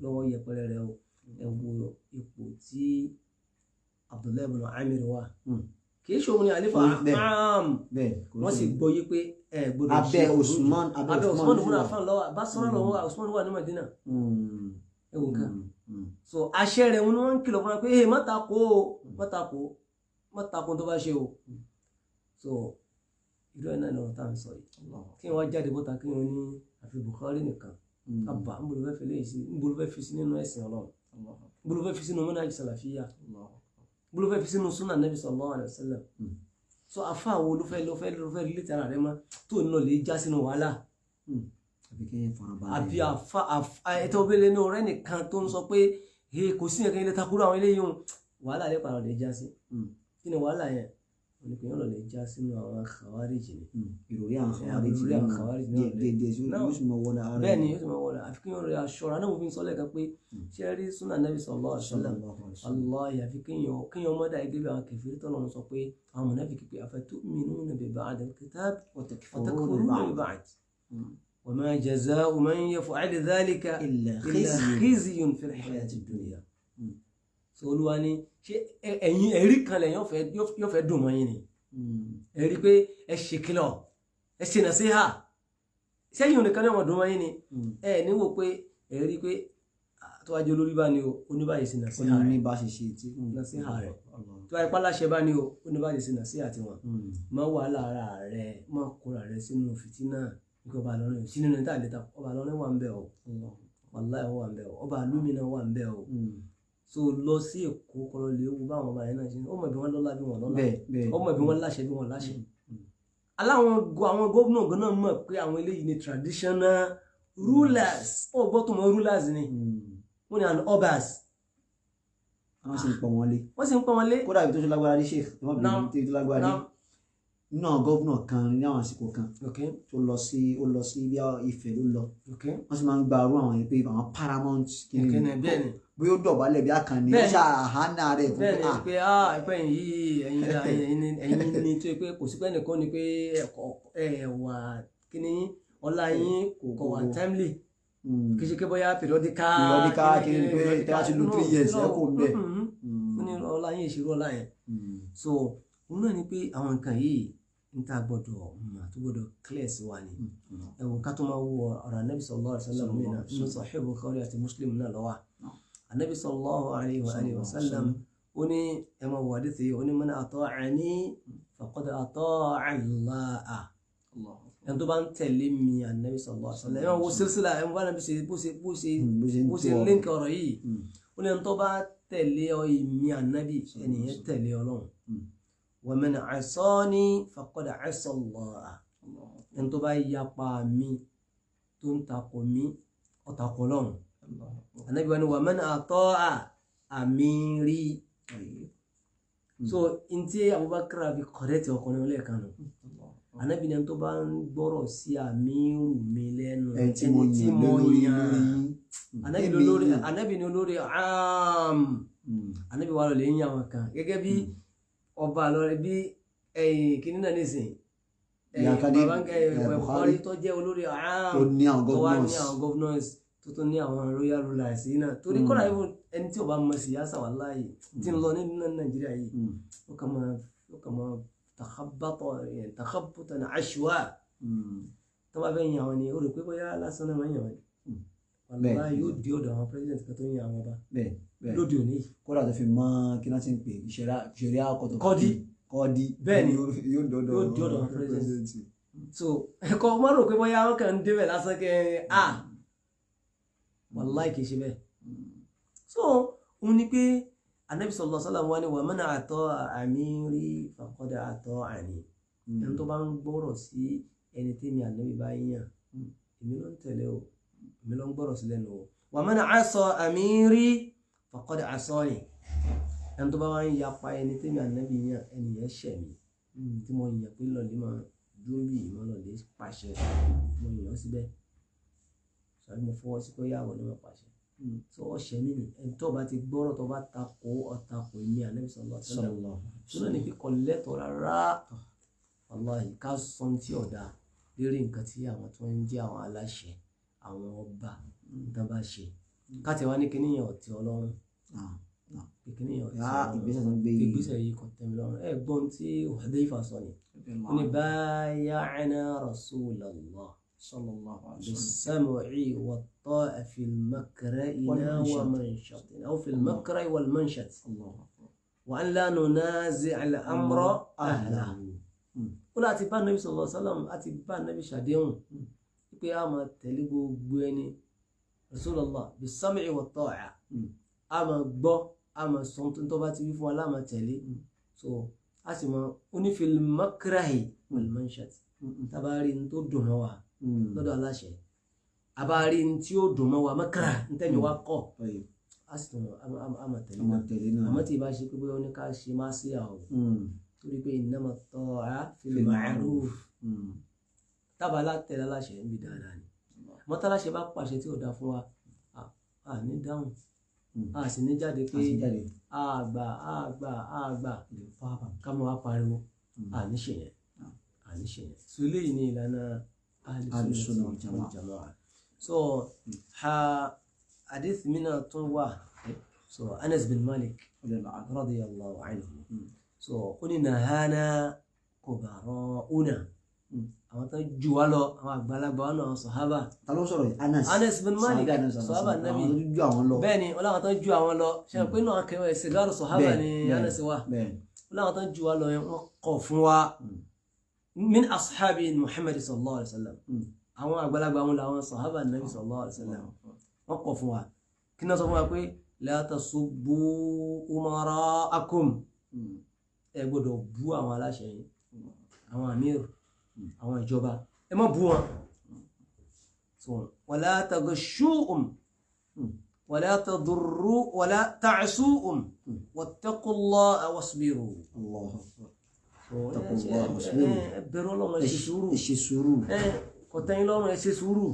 lọ́wọ́ yẹpẹrẹ rẹ o. ẹ wo ipò tí Abdullahi ibn Amir wà kì í ṣe òun ni àlefa am wọ́n sì gbọ́ yí pé ẹ gbọ́dọ̀ ṣe abẹ́ Usman ibn Affan lọ́wọ́ bá sọ́rọ́ lọ́wọ́ Usman wà ní Madina ẹ wò ká. so àṣẹ rẹ̀ wọn ni wọ́n ń kìlọ̀ fún wa pé má tako tó bá ṣe o. so irú ẹ̀ náà lọ́rọ̀ tá à ń sọ yìí kí wọ́n jáde bọ́ta kí wọ́n ní àfi Bukhari nìkan àbá ń bolo fẹ́ fi léyìí sí ń bolo fẹ́ fi sí nínú ẹ̀sìn Ọlọ́run ń bolo fẹ́ fi sínú manhaj salafiyya ń bolo fẹ́ fi sínú sunnah Nabi sallallahu alaihi wasallam. so afa wo ló fẹ́ rí létí ara rẹ mọ́ tó ń lọ lè já sínú wàhálà àbí afa ẹ̀tọ́ obìnrin ní ọ̀rẹ́ nìkan tó ń sọ pé kò sí ẹ̀kan ilé takúrò àwọn eléyìí wàhálà lè pàrọ̀ lè já sí kí ni wàhálà yẹn onípìyàn lọ lè já sínú àwọn khawariji ni ìròrí àwọn khawariji ní dédé yóò sì mọ wọlé ara bẹ́ẹ̀ ni yóò sì mọ wọlé àfi kí wọ́n rẹ aṣọra náà mo fi ń sọ lẹ́ẹ̀kan pé ṣé rí sunnah Nabi sallallahu alaihi wasallam wallahi àfi kéèyàn mọ́dà ẹgbẹ́ bí àwọn kẹfìrí tọ́lọ́ sọ pé àwọn mùnáfíkí pé afatu'minuna bi ba'dil kitab wa takfuruna bi ba'd wa ma jaza'u man yaf'alu dhalika illa khizyun fil hayatid dunya. so olúwa ni ṣé ẹ̀yin ẹ̀rí kan lẹ́yìn yóò fẹ́ dùn mọ́ yín ni ẹ̀rí pé ẹ ṣe kìlọ̀ ẹ ṣe nàṣíhà sẹ́yìn onìkan náà wọ́n dùn mọ́ yín ni ẹ níwò pé ẹ̀rí pé tó wájú olórí bá ní o oníbàyè sí nàṣíhà rẹ̀ nàṣíhà rẹ̀ tó wáyé páláṣẹ bá ní o oníbàyè sí nàṣíhà tiwọn má wà lára rẹ̀ má kóra rẹ̀ sínú fìtínà nígbà ọba lọ́rin sínú ní tàlẹ́ ta ọba lọ́rin wà ń bẹ̀ o wàláhì wà ń bẹ̀ o ọba lómìnà wà ń bẹ̀ o. so lọ sí Èkó kọlọ lè wo báwọn ọba yẹn náà ṣe ọmọ ìbí wọn lọ́lá bí wọn lọ́lá ọmọ ìbí wọn láṣẹ bí wọn láṣẹ. àwọn gómìnà gan náà mọ̀ pé àwọn eléyìí ni traditional rulers ó gbọ́ tó mọ rulers ni wọ́n ní àwọn obas. wọ́n sì ń pọ̀ wọ́n lé kódà ibi tó ṣe lágbára dé sheikh wọ́n bí ibi tó lágbára dé nínú àwọn gómìnà kan ní àwọn àsìkò kan tó lọ sí bí Ifẹ̀ ló lọ wọ́n sì máa ń gba arú àwọn yẹn pé àwọn paramount kìnìún bí ó dọ̀bálẹ̀ bí àkànní ó ṣàhánà rẹ̀ fún pé ẹ̀pẹ́ yìí ẹ̀yin ni tó yẹ pé kò sí pé nìkan ni pé ẹ̀wà kíní ọlá yín kò wà timely kì í ṣe pé bóyá periodical kí ni pé tẹ́ wá ti lu 3 years ẹ kò ń bẹ̀. ó ní ọlá yín ìṣirò ọlá yẹn so òun náà ni pé àwọn nǹkan yìí ń ta gbọ́dọ̀ mà tó gbọ́dọ̀ clear sí wa ni ẹ̀wọ̀n ká tó máa wo ọ̀rọ̀ Ànábì sallallahu alaihi wasallam mìíràn nínú Sahih Bukhari àti Muslim náà lọ́wọ́ Ànábì sallallahu alaihi wasallam ó ní ẹ máa wọ àdìsí ó ní man ata'ani faqad ata'a Allah ẹni tó bá ń tẹ̀lé mi Ànábì sallallahu alaihi wasallam ẹ máa wo sílsílà ẹ máa bá Ànábì ṣe bó ṣe link ọ̀rọ̀ yìí ó ní ẹni tó bá tẹ̀lé mi Ànábì ẹnìyẹn tẹ̀lé Ọlọ́run wa man 'asani faqad 'asa Allah ẹni tó bá yapa mi tó ń takò mi ó takò Ọlọ́run Ànábì wa ni wa man ata'a amiri so ntí Abubakar bí correct ọkùnrin lẹ́ẹ̀kan nù Ànábì ni ẹni tó bá ń gbọ́rọ̀ sí àmírù mi lẹ́nu ẹni tí mo yàn Ànábì ni olórí am Ànábì wà lọ́lẹ̀ yín àwọn kan gẹ́gẹ́ bí ọba lọ́rẹ̀ bí kìíní náà nìsín Bukhari tó jẹ́ olórí am tó wá ní àwọn governors tó tún ní àwọn royal rulers yìí náà torí kọ́ra ẹni tí ò bá mọ̀ sí yásà wallahi tí ń lọ ní Nàìjíríà yìí ó kà máa takhabbutan ashwa tó bá fẹ́ yan àwọn ni ó rò pé bóyá lásán náà máa ń yan wọn wallahi yóò di ọ̀dọ̀ àwọn president kan tó ń yan àwọn ọba lóde òní kódà tó fi mọ kí náà ti ń pè ìṣẹ̀rí àkọ́tọ̀ kọ́ọ̀dí bẹ́ẹ̀ ni yóò di ọ̀dọ̀ àwọn president so ẹ̀kọ́ má rò pé bóyá wọn kàn ń débẹ̀ lásán kẹ́ wallahi kìí ṣe bẹ́ẹ̀ so òun ni pé Ànábì sallallahu alaihi wasallam wá ní wa man ata'a amiri faqad ata'ani ẹni tó bá ń gbọ́rọ̀ sí ẹni tí mi Ànábì bá yàn èmi ló ń tẹ̀lé o èmi ló ń gbọ́rọ̀ sí lẹ́nu o wa man 'asa amiri faqad 'asani ẹni tó bá wá ń yapa ẹni tí mi Ànábì yàn ẹni yẹn ṣẹ̀ mí tí mo yàn pé lọ́ọ̀lẹ́ máa dúró bí ìmọ̀ lọ́ọ̀lẹ́ pàṣẹ mo yàn síbẹ̀ sọ́ni mo fọwọ́ sí pé yàwó ni wọ́n pàṣẹ so ọ̀ṣẹ̀ mi ni ẹni tó bá ti gbọ́rọ̀ tó bá takò ọ̀takò èmi Ànábì sallallahu alaihi wasallam sọ́nà ní kíkọ́ lẹ́tọ̀ọ́ rárá wallahi ká sọ tí ọ̀dà lérí nǹkan tí àwọn tó ń jẹ́ àwọn aláṣẹ àwọn ọba tó bá ṣe káti wá ní kíníyàn ọ̀tí Ọlọ́run kíníyàn ọ̀tí Ọlọ́run ìgbésẹ̀ yìí kò tẹ̀mí lọ́rùn ẹ̀ gbọ́n tí Hudayfa sọ ni ó ní bay'ana Rasulallah sallallahu alaihi wasallam bis-sam'i wat-ta'a fil makra'ina wa manshatina aw fil makra'i wal manshat wa an la nunazi' al-amra ahlahu ó láti bá Nabi sallallahu alaihi wasallam àti bá Nabi ṣàdéhùn pé a máa tẹ̀lé gbogbo ẹni Rasulullah bis-sam'i wat-ta'a a máa gbọ́ a máa sọ tó bá ti wí fún wa la máa tẹ̀lé so a sì máa onífil makrahi wal manshat tabari tó dùn mọ́ wa lọ́dọ̀ aláṣẹ àbárí tí ó dùn mọ́ wa makara ń tẹ̀mí wa kọ́ a sì tún a máa tẹ̀lé náà àmọ́ tí ì bá ṣe pé bóyá ó ní ká ṣe máa sí àwọn torí pé innama ta'a fil ma'ruf tábà látẹ̀lé aláṣẹ ń bi dáadáa ni àmọ́ táláṣẹ bá pàṣẹ tí ò dá fún wa a ní dáhùn a sì ní jáde pé àgbà ká mọ́ wá pariwo a ní ṣe yẹn so eléyìí ní ìlànà ahlu sunnah wal jamaa so hadith mina tún wà so Anas bin Malik radiyallahu anhu so ó ní nahana kubara'una àwọn tó ju wa lọ àwọn àgbàlagbà wọn náà sọ̀hábà ta ló sọ̀rọ̀ Anas bin Malik sọ̀hábà nàbí bẹ́ẹ̀ ni wọ́n láwọn tó ju àwọn lọ ṣe pé náà kẹwàá sigaru sọ̀hábà ni Anas wa wọ́n láwọn tó ju wa lọ wọ́n kọ̀ fún wa min ashabi Muhammad sallallahu alaihi wasallam àwọn àgbàlagbà wọn làwọn sọ̀hábà nàbí sallallahu alaihi wasallam wọ́n kọ̀ fún wa kí náà sọ fún wa pé la tasubbu umara'akum ẹ gbọ́dọ̀ bú àwọn aláṣẹ yìí àwọn amir àwọn ìjọba ẹ má bú wọn so wala taghshuhum wala tadurru wala ta'suhum wattaqullaha wasbiru bẹ̀rù Ọlọ́run ẹ ṣe sùúrù kò tẹ́yìn lọ́rùn ẹ ṣe sùúrù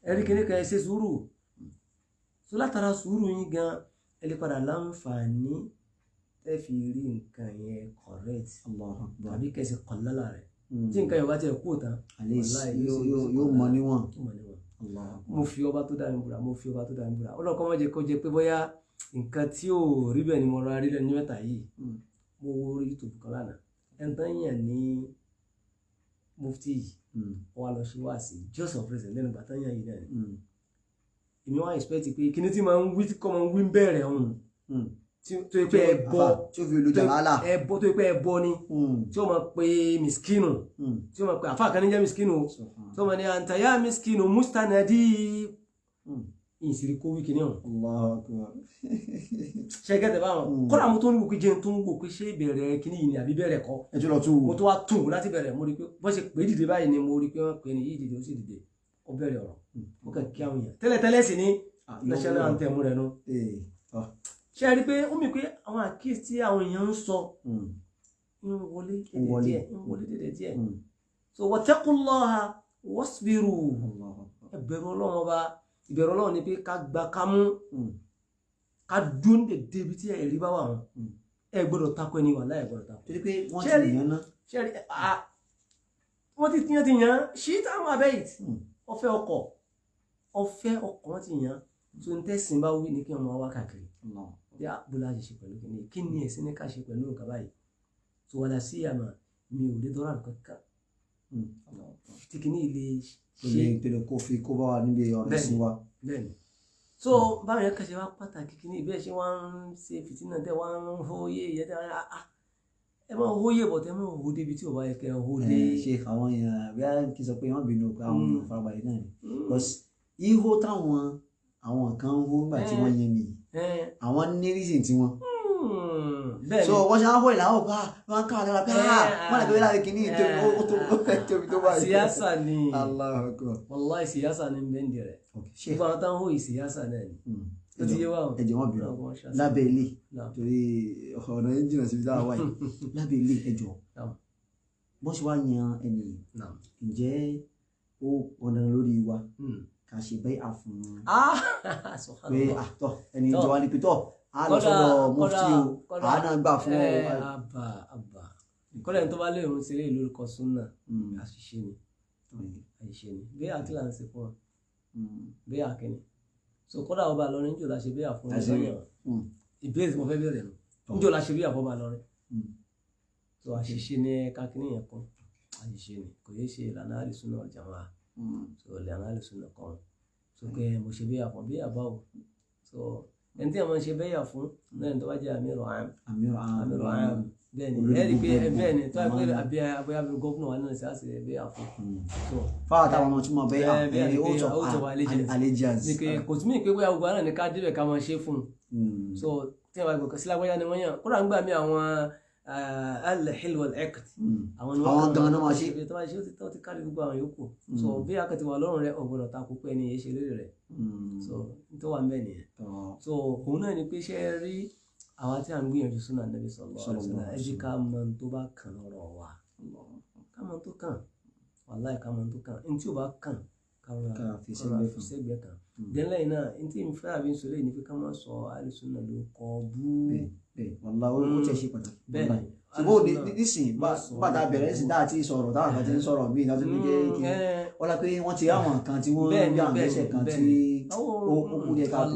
ẹ̀rí kìíní kan ẹ ṣe sùúrù so látara sùúrù yín gan ẹ lè padà láǹfààní ẹ fi rí nǹkan yẹn correct tàbí kẹsì kọ̀lálà rẹ̀ tí nǹkan yóò bá tiẹ̀ kú tán yóò mọ níwọ̀n. mo fi ọba tó dá mi búra ọlọ́kọ́ mọ́ jẹ́ kó jẹ́ pé bóyá nǹkan tí ò rí bẹ́ẹ̀ ni mo rọra rí lẹ́nu mẹ́ta yìí mo wo YouTube kan lánàá ẹni tán yàn ní mufti yìí wọ́n wá lọ ṣe wá sí Joseph President lẹ́nu bàtà yàn yìí náà ni èmi wá expect pé kíní tí máa ń wí kọ́ máa ń wí bẹ̀rẹ̀ ọ̀hún tó yẹ pé ẹbọ tó yẹ pé ẹbọ ni tí ó máa pe miskinu tí ó máa pe àfa kan ní jẹ́ miskinu tí ó máa ní àǹtàyà miskinu mustanadi ìsìrí kó wí kíní ọ̀hún. ṣẹ́gẹ́tẹ̀ báwọn kọ́ra mo tó ń wò pé jẹun tó ń wò pé ṣé ìbẹ̀rẹ̀ kíní yìí ni àbí bẹ̀rẹ̀ kọ́ mo tó wá tún láti bẹ̀rẹ̀ mo rí pé bọ́ ṣe pé dìde báyìí ni mo rí pé wọ́n pè ní yìí dìde ó sì dìde ó bẹ̀rẹ̀ ọ̀rọ̀ ó kàn kí àwọn èèyàn tẹ́lẹ̀tẹ́lẹ̀ sì ni national anthem rẹ̀ nu ṣe rí pé ó mì pé àwọn àkíyèsí tí àwọn èèyàn ń sọ ń wọlé dédé díẹ̀ so wattaqullaha wasbiru ẹbẹ̀rù Ọlọ́run ọba ìbẹ̀rù Ọlọ́run ni pé ká gba ká mú ká dún dédé ibi tí ẹ̀rí bá wà wọn ẹ gbọ́dọ̀ takò ẹni wà láì gbọ́dọ̀ takò. torí pé wọ́n ti yàn ná. ṣe rí wọ́n ti yàn ṣí táwọn abẹ́yìí ọ̀fẹ́ ọkọ̀ wọ́n ti yàn tó ń tẹ̀sìn bá wí ni kí wọ́n máa wá káàkiri bí abúlé àṣìṣe pẹ̀lú kí ni ẹ̀sìn ní ká ṣe pẹ̀lú nǹkan báyìí tó wàlá sí àmà mi ò lè dọ́rọ̀ nǹkan kan tí kìíní ilé ṣe tẹ̀lé kó fi kó bá wa níbi ọ̀rọ̀ sí wa. bẹ́ẹ̀ni so báwọn yẹn kẹsẹ̀ wá pàtàkì kìíní bẹ́ẹ̀ ṣe wọ́n ń ṣe fìtínà tẹ́ wọ́n ń hóyè yẹn tẹ́ ẹ máa hóyè bọ̀ tẹ́ máa hó débi tí ò bá yẹ kẹ́ hó dé. ṣe àwọn èèyàn bí a kì í sọ pé wọ́n bínú pé àwọn èèyàn farabalẹ̀ náà ni ihò táwọn kan ń hó nígbà tí wọ́n yẹn mi àwọn ní reason tí wọ́n. so wọ́n ṣe àwọn ìlànà ọ̀gá wọn ká àlẹ́ wa pé wọ́n lè gbé láti kìíní tóbi tó báyìí. siyasa ni Allahu Akbar. wallahi siyasa ni bẹ́ẹ̀ni rẹ̀ gbogbo àwọn táwọn hó ìsiyasa náà ni ó ti yé wa o. ẹ̀jẹ̀ wọn bìrọ̀ lábẹ́ ilé torí ọ̀nà yẹn jìnnà síbi táwa wáyé lábẹ́ ilé ẹjọ́ bọ́n ṣe wá yan ẹni ǹjẹ́ ó pọnà lórí wa ká ṣe bẹ́ẹ̀ àfún pé àtọ̀ ẹni ìjọ wa ní pétọ́ á lọ sọ́dọ̀ mufti o àánà gbà fún ọ. kọ́lẹ̀ tó bá lè rún sílé lórúkọ súnà àṣìṣe ni bẹ́ẹ̀ àti là ń ṣe fún ọ bẹ́ẹ̀ àkẹ́ni so kọ́dà ọba lọrin níjò la ṣe bẹ́ẹ̀ àfún ọ ìbéèrè tí mo fẹ́ bẹ̀rẹ̀ nù níjò la ṣe bẹ́ẹ̀ àfọ́ ọba lọrin so àṣìṣe ni kakínní yẹn kún àṣìṣe ni kò yẹ ṣe ìlànà àlùsùnà ọ̀jàmá so ìlànà àlùsùnà kan so pé mo ṣe bẹ́ẹ̀ àfọ́ bẹ́ẹ̀ àbáwò so ẹni tí a máa ń ṣe bẹ́ẹ̀ àfún náà ní tó bá jẹ́ àmírù àm bẹ́ẹ̀ni ẹ̀rí pé bẹ́ẹ̀ni tó wà pé abẹ́ gọ́fúnà wà nínú sáàsì bẹ́ẹ̀ àfún so fáwọn táwọn ọmọ tí mo bẹ́ẹ̀ àfún ó tọ́ allegiance ní pé kò tún mí pé bóyá gbogbo àná ní ká débẹ̀ ká máa ṣe fún un so tí a bá gbọ́ sí lágbájá ni wọ́n yàn kódà ń gbà mí àwọn al-hilm wal-aqd àwọn gan náà máa ṣe tó bá ṣe ó ti kárí gbogbo àwọn yòókù so bí akẹ́tì wà lọ́rùn rẹ ọ̀gbọ̀nà ta kó pé ẹni yẹn ṣe lórí rẹ so tó wà ń bẹ̀ nìyẹn so òun náà ni pé ṣe rí àwa tí a ń gbìyànjú súnà Nabi sallallahu alaihi wasallam ẹ jẹ́ ká mọ tó bá kàn lọ́rọ̀ wa ká mọ tó kàn wàláì ká mọ tó kàn ní tí ò bá kàn ká fi sẹ́gbẹ̀ẹ́ kan dẹ́nlẹ́yìn náà ní tí ìfẹ́ àbí ń sọlé ní pé ká má sọ àlùsùnà ló kọ́ bú wàláì ó tẹ̀ ṣe pàtàkì bẹ́ẹ̀ ṣùgbọ́n nísìnyí bàtà bẹ̀rẹ̀ sí dáa tí sọ̀rọ̀ táwọn kan ti ń sọ̀rọ̀ míì láti ní kéèké wọ́n lá pé wọ́n ti àwọn kan tí wọ́n ń bí àwọn ẹ̀ṣẹ̀ kan tí ó kú díẹ̀ káàtó.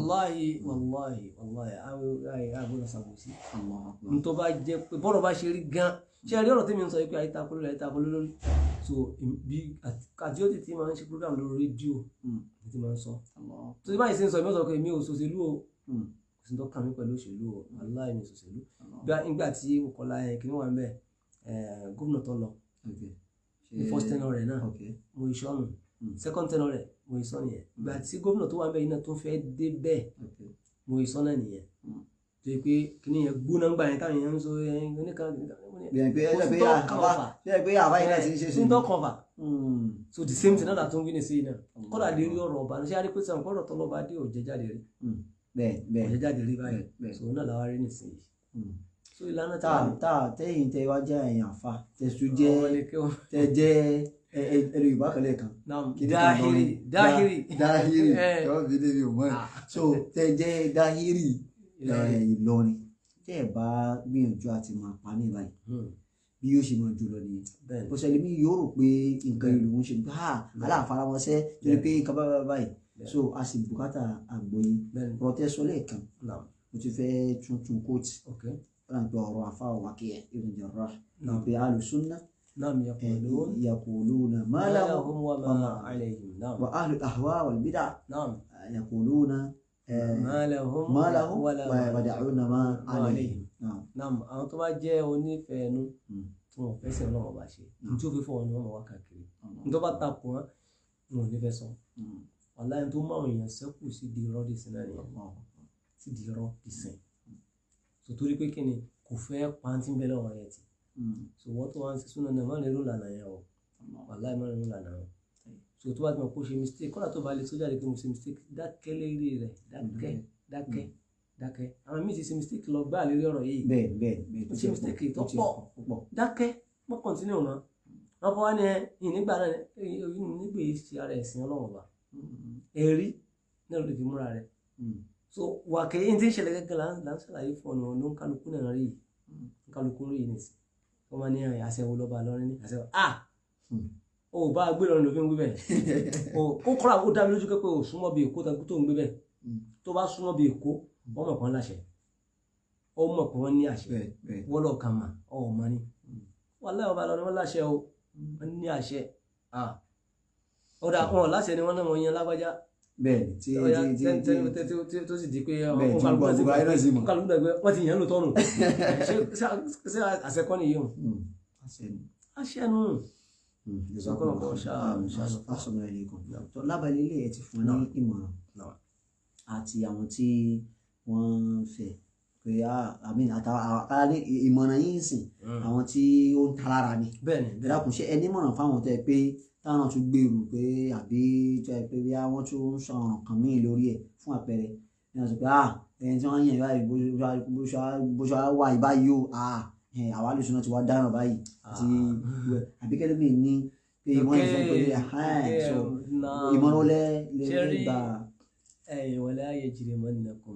wàláhì àbúrò sàbòsí n tó bá jẹ́ pé bọ́rọ̀ bá ṣe rí gan ṣe rí ọ̀rọ̀ tí mi ń sọ pé àyítakolo lórí so bí àti ó ti ti máa ń ṣe program lórí rédíò ti máa ń sọ tó ti báyìí sí ń sọ ìmọ̀ sọ pé mi ò ṣòṣèlú o kò sí tó kàn mí pẹ̀lú òṣèlú o wàláhì mi ṣòṣèlú nígbà tí Bukola kìíní wà ń bẹ gómìnà tó lọ first tenure rẹ̀ náà mo iṣọ́ nù second tenure rẹ̀ mo iṣọ́ nìyẹn ìgbà tí gómìnà tó wà ń bẹ yìí náà tó fẹ́ dé bẹ́ẹ̀ mo iṣọ́ náà nìyẹn tó yẹ pé kìíní yẹn gbóná gbà yẹn táwọn yẹn ń sọ oníkan so the same thing náà tó ń gbé ní sí náà kọ́dà lè rí ọ̀rọ̀ ọba ṣé a rí pé sọ̀rọ̀ kọ́dọ̀ tó lọ́ba dé òjẹ́ jáde rí òjẹ́ jáde rí báyìí so náà làwa rí nìsín so ìlànà tẹ́yìn tẹ́ wá jẹ́ èèyàn fa tẹ́sù jẹ́ tẹ́ jẹ́ ẹlò Yorùbá kẹlẹ̀ kan dáhírì ẹ̀wọ́n fi débi ò mọ́rin so tẹ́ jẹ́ dáhírì Ìlọrin tẹ́ ẹ̀ bá gbìyànjú àti máa pa ní báyìí bí yóò ṣe máa jù lọ nìyẹn. bó ṣe lè mí yóò rò pé nǹkan ìlú ń ṣe pé aláàfaramọ́sẹ́ torí pé nǹkan báyìí so a sì bùkátà àgbọ́yé protest lẹ́ẹ̀kan mo ti fẹ́ tuntun kóòtù ọ̀nà pé ọ̀rọ̀ àfáà Waqi' ibn Jarrah pé alùsùnà يقولون ما لهم وما عليهم وأهل الأهواء والبدع يقولون ما لهم ويدعون ما عليهم. àwọn tó bá jẹ́ onífẹ̀ẹ́nu tí wọ́n fẹ́ sẹ́yìn náà wọ́n bá ṣe tí ó fi fọ́ wọn ni wọ́n mọ̀ wá káàkiri ní tó bá takò wọn wọn ò ní fẹ́ sọ wàláhì tó máa ń yàn sẹ́kù sí di irọ́ dì sí náà nìyẹn sí di irọ́ dì sìn so torí pé kí ni kò fẹ́ pàǹtí bẹ́ẹ̀ lọ́wọ́ yẹn ti so wọ́n tó wá ń ṣe súnà náà má lè rú lànà yẹn o wàláhì má lè rú lànà yẹn so tó bá ti mọ̀ kó ṣe mistake kọ́nà tó bá lè sójà rẹ̀ pé mo ṣe mistake dákẹ́ lérí rẹ̀ dákẹ́ àwọn míì ti ṣe mistake lọ gbá lérí ọ̀rọ̀ yìí bẹ́ẹ̀ mo ṣe mistake tó pọ̀ dákẹ́ mọ́ continue mọ́ wọ́n fọwọ́ ní ìnígbà náà nígbà yìí ṣe ara ẹ̀sìn ọlọ́run ọba ẹ̀rí náà ló fi múra rẹ̀ so Waqi' tí ń ṣẹlẹ̀ gẹ́gẹ́ là ń ṣàlàyé fún ọ̀nà ló ń kálukú náà rí yìí nìsí wọ́n máa ní àṣẹwó lọ́ba lọ́rin ní àṣẹwó o bá gbé lọ́rin ló fi ń gbé bẹ́ẹ̀ ó kọ́ra ó dá mi lójú pé o súnmọ́ bí Èkó tó ń gbé bẹ́ẹ̀ tó bá súnmọ́ bí Èkó wọ́n mọ̀ pọ́n láṣẹ ó mọ̀ pé wọ́n ní àṣẹ wọ́n lọ́ọ́ kà mà ọ̀ọ́mọ ni wàláhì ọba lọ́rin wọ́n láṣẹ o wọ́n ní àṣẹ ọ̀dà wọn láṣẹ ni wọ́n náà wọ́n yan lágbájá bẹ́ẹ̀ni tí tó sì di pé kálukú dàgbé wọ́n ti yàn ló tọ́nù ṣé àṣẹ kọ́ nìyí o àṣẹ nù ìsọkọ̀nà kan ṣàṣọmọ ẹ̀lẹ́ kan tó lábàlẹ̀ ilé ẹ̀ ti fún ní ìmọ̀ràn àti àwọn tí wọ́n fẹ́ pé àtàwọn ìmọ̀ràn yìí ń sìn àwọn tí ó ń talára ni dákun ṣe ẹni mọ̀ràn fáwọn tẹ́ pé táwọn tún gbèrú pé àbí tó ẹ pé bí wọ́n tún ń sọ ọ̀ràn kan míì lórí ẹ̀ fún àpẹẹrẹ ní wọ́n sọ pé ẹni tí wọ́n yàn báyìí bó ṣe wá ìbáyìí o àwa lè súná ti wá dáràn báyìí àti àbíkẹ́lẹ́ mi ní pé wọ́n yẹn sọ pé ìmọ̀ràn lẹ́ gbà. ولا يجرمنكم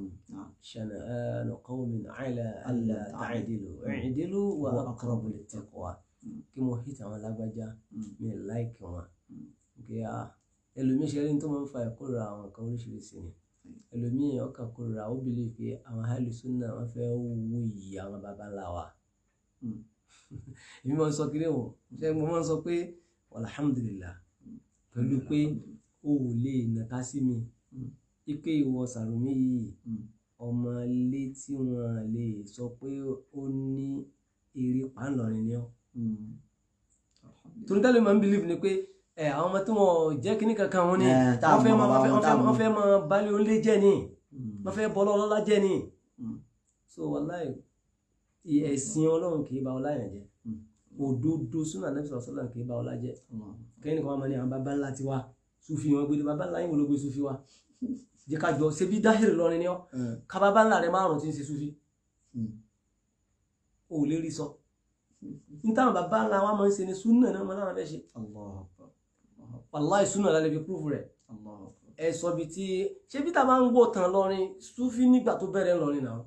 شنآن قوم على ألا تعدلوا اعدلوا وأقرب للتقوى kí mo hit àwọn lágbájá mi like wọn kí ẹlòmíì ṣe rí ní tó máa ń fa ìkórira àwọn nǹkan oríṣiríṣi ni ẹlòmíì ọkàn kórira ó bìlì pé àwọn ahlu sunna wọn fẹ́ wú iyì àwọn baba ńlá wa èmi máa ń sọ kiri wọn ṣe mo máa ń sọ pé alhamdulillah pẹ̀lú pé o ò lè nàka sí mi ike ìwọ Sàrùmí yìí ọmọ ilé tí wọn lè sọ pé ó ní eré pàǹlọrin ni ọ torí tẹ́lẹ̀ máa ń believe ni pé àwọn ọmọ tí wọ́n jẹ́ kíní kankan wọn ni wọ́n fẹ́ máa balẹ̀ onílé jẹ́ ni wọ́n fẹ́ bọ́lọ́ ọlọ́lá jẹ́ ni so wàláì ẹ̀sìn Ọlọ́run kì í ba ọlá yẹn jẹ́ òdodo súnà Ànábì sallallahu alaihi wasallam kì í ba ọlá jẹ́ kẹ́ni kan máa ní àwọn baba ńlá tiwa Sufi wọn gbé baba ńlá yín wò ló gbé Sufi wa jẹ́ ká jọ ṣe bí Dáhìrì lọ́rin ni ọ́ ká baba ńlá rẹ̀ márùn-ún ti ń ṣe Sufi ò lè rí sọ nítawọn bàbá ńlá wa máa ń ṣe ni súnà náà máa láwọn fẹ́ ṣe wàláì súnà lálẹ́ fi púrúfù rẹ̀ ẹ sọ bí tí ṣé bí tá a máa ń gbọ́ tán lọ́rin Sufi nígbà tó bẹ̀rẹ̀ lọ́rin náà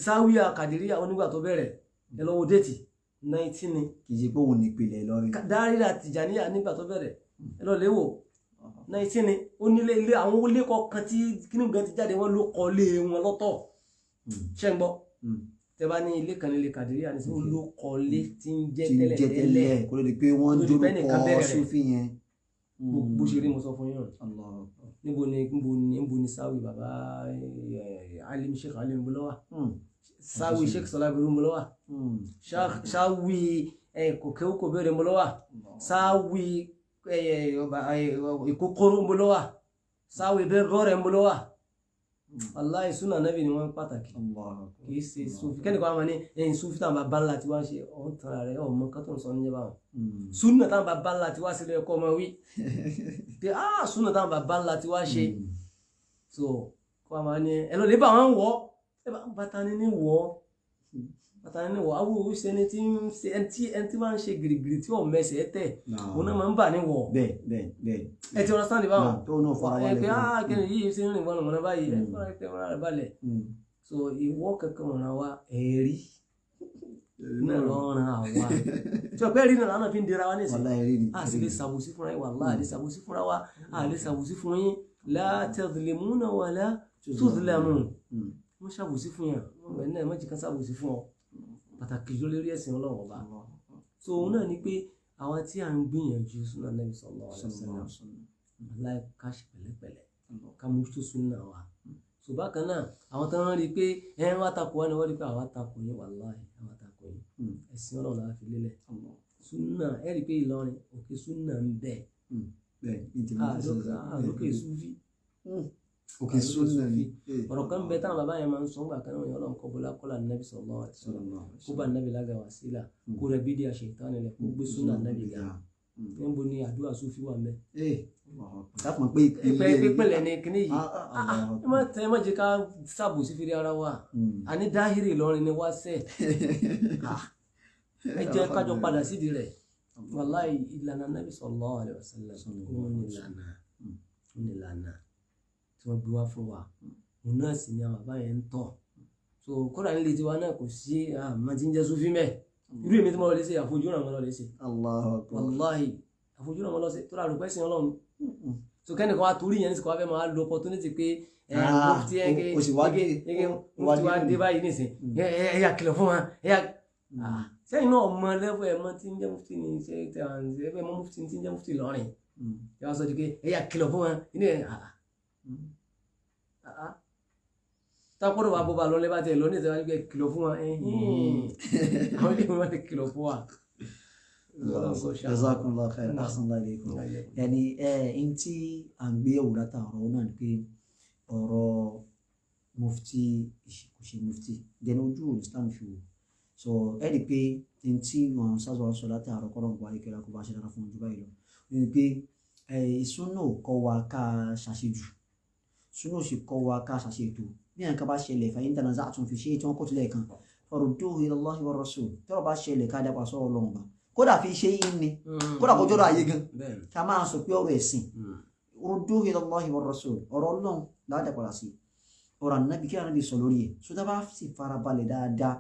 sáwíà kàdíríà onígbà tó bẹ̀rẹ̀ ẹ lọ́wọ́ déètì 19 ni kì í ṣe pé òun nípìnlẹ̀ lọ́rin Dáhìrì Tìjàníyà nígbà tó bẹ̀rẹ̀ ẹ lọ léwò 19 ni ó nílé ilé àwọn olé kọ̀ọ̀kan tí kíní gan ti jáde wọ́n ló kọ́ lé wọn lọ́tọ̀ ṣẹ́ ń gbọ́ tẹ bá ní ilé kan nílé Kàdíríà ní sí olókọlé tí ń jẹ́ tẹ́lẹ̀ kó lè di pé wọ́n dórúkọ Sufi yẹn bó ṣe rí mo sọ fún yín níbo ni sáwì bàbá alim Sheikh alim bolowa sáwì Sheikh Salabiru bolowa sáwì kòkèwòkò bẹ̀rẹ̀ bolowa sáwì ìkókóró bolowa sáwì bẹ́ẹ̀ gọ́rẹ̀ bolowa wallahi súnà Nábì ni wọ́n pàtàkì kìí ṣe Sufi kẹ́nìkan àwọn ní ẹ̀yìn Sufi táwọn bàbá ńlá tí wá ṣe ọ̀hún tara rẹ̀ ọmọ kan tó ń sọ níjẹba wọn súnà táwọn bàbá ńlá tí wá ṣe lẹ́ẹ̀kọ́ ọmọ wí pé súnà táwọn bàbá ńlá tí wá ṣe so kọ́ àwọn ní ẹ lọ lè bá wọn wọ́ bàtà ni ní wọ́ àwọn òṣìṣẹ́ ni tí ń ṣe ẹni tí máa ń ṣe gìrìgìrì tí wọ́n mẹsẹ̀ tẹ̀ òun náà máa ń bà ní wọ̀ bẹ́ẹ̀ ẹ ti ọ̀rọ̀ sáǹdì báwọn tó náà fara balẹ̀ pé kẹ́ni yìí ṣe ń rìn wọ́n mọ̀nà báyìí ẹ fọ́nà tẹ wọ́n rẹ̀ balẹ̀ so ìwọ́ kankan wọ̀nà wa ẹ̀rí náà lọ́rùn àwa tí ọ̀pẹ́ rí náà lánàá fi ń dira wa nísìnyí a sì lè ṣàbòsí fúnra yín wàláhì a lè ṣàbòsí fúnra wa a lè ṣàbòsí fún yín la tadhlimuna wa la tudhlamun wọ́n ṣàbòsí fún yàn wọ́n bẹ̀rẹ̀ náà mọ́jì kan ṣàbòsí fún ọ pàtàkì jù lórí ẹ̀sìn Ọlọ́run ọba so òun náà ni pé àwọn tí à ń gbìyànjú súnà Nabi sallallahu alaihi wasallam láì ká ṣe pẹ̀lẹ́pẹ̀lẹ́ ká mójútó súnà wa so bákan náà àwọn tó ń rí i pé ẹ wá takò wá ni wọ́n rí i pé àwa takò yín wàláhì àwa takò yín ẹ̀sìn Ọlọ́run la fi lélẹ̀ súnà ẹ rí i pé Ìlọrin òkè súnà ń bẹ àlókè súfì òkè súnà ni ọ̀rọ̀ kan bẹ táwọn bàbá yẹn máa ń sọ ńgbà kan náà yẹn Ọlọ́run kọ́ bọ́lá kọ́lá Nabi sallallahu alaihi wasallam kó bá Nabi lága wàsílà kó rẹ bídí àṣetán nílẹ̀ kó gbé súnà Nabi ga níbo ni àdúrà súfì wà mẹ́. dákun pé ìpínlẹ̀ ní kíní yìí ẹ má jẹ́ ká ṣàbòsí fèrè ara wa àní dáhìrì Ìlọrin ni wá sẹ́ ẹ jẹ́ kájọ padà sídìí rẹ̀ wàláhì ìlànà Nabi sallallahu alaihi wasallam òun ni ìlànà tí wọ́n gbé wá fún wa òun náà sì ni àwọn bàbá yẹn ń tọ̀ so kódà nílé tiwa náà kò sí àmọ́ tí ń jẹ́ súfì mẹ́ irú èmi tí mo lọ lè ṣe àfojúràn mo lọ lè ṣe wàláhì àfojúràn mo lọ ṣe tó rà rò pẹ́sìn Ọlọ́run so kẹ́nìkan wa torí yẹn ní sìkò wá fẹ́ máa lo opportunity pé mufti mufti wa dé báyìí nìsín ẹ̀yà kìlọ̀ fún wa ẹ̀yà sẹ́yìn náà ọmọ lẹ́fọ̀ ẹ̀mọ́ tí ń jẹ́ mufti ní ṣe ẹ̀fẹ̀ ẹ̀mọ́ mufti tí ń jẹ́ mufti lọ́rìn ẹ̀ wá sọ di pé ẹ̀yà kìlọ̀ fún wa ní ẹ̀ tápọ̀dọ̀ wa bọ́ba lọ lẹ́bàá tẹ̀ lọ ní ìṣẹ́wájú pé kìlọ̀ fún wa àwọn ilé wọn ti kìlọ̀ fún wa. Jazakumullahu khairan ahsanallahu ilaykum yàní n tí à ń gbé ẹ̀wò látàrọ̀ náà ni pé ọ̀rọ̀ mufti ìṣe mufti dẹni ojú Islam fi wò so ẹ rí i pé n tí wọn sábà sọ látàrọ̀ kọ́ lọ́nkọ́ àríkẹ́lá kó bá ṣe dára fún ojú báyìí lọ ni pé ìsúná kọ́ wa ká ṣàṣejù súná sì kọ́ wa ká ṣàṣètò bí àwọn kan bá ṣẹlẹ̀ fa in tanaza'tum fi shay'in tí wọ́n kọ́ tilẹ̀ kan farudduhu ila Allahi wa rasul tọ́rọ̀ bá ṣẹlẹ̀ ká dápa sọ́rọ̀ Ọlọ́run bá kódà fi ṣe yín ni kódà kó jọ́rọ̀ ayé gan ká máa sọ pé ọ̀rọ̀ ẹ̀sìn rudduhu ila Allahi wa rasul ọ̀rọ̀ Ọlọ́run ládàpàdà sí ọ̀rọ̀ ànábì kí ànábì sọ lórí ẹ̀ so tá bá sì farabalẹ̀ dáadáa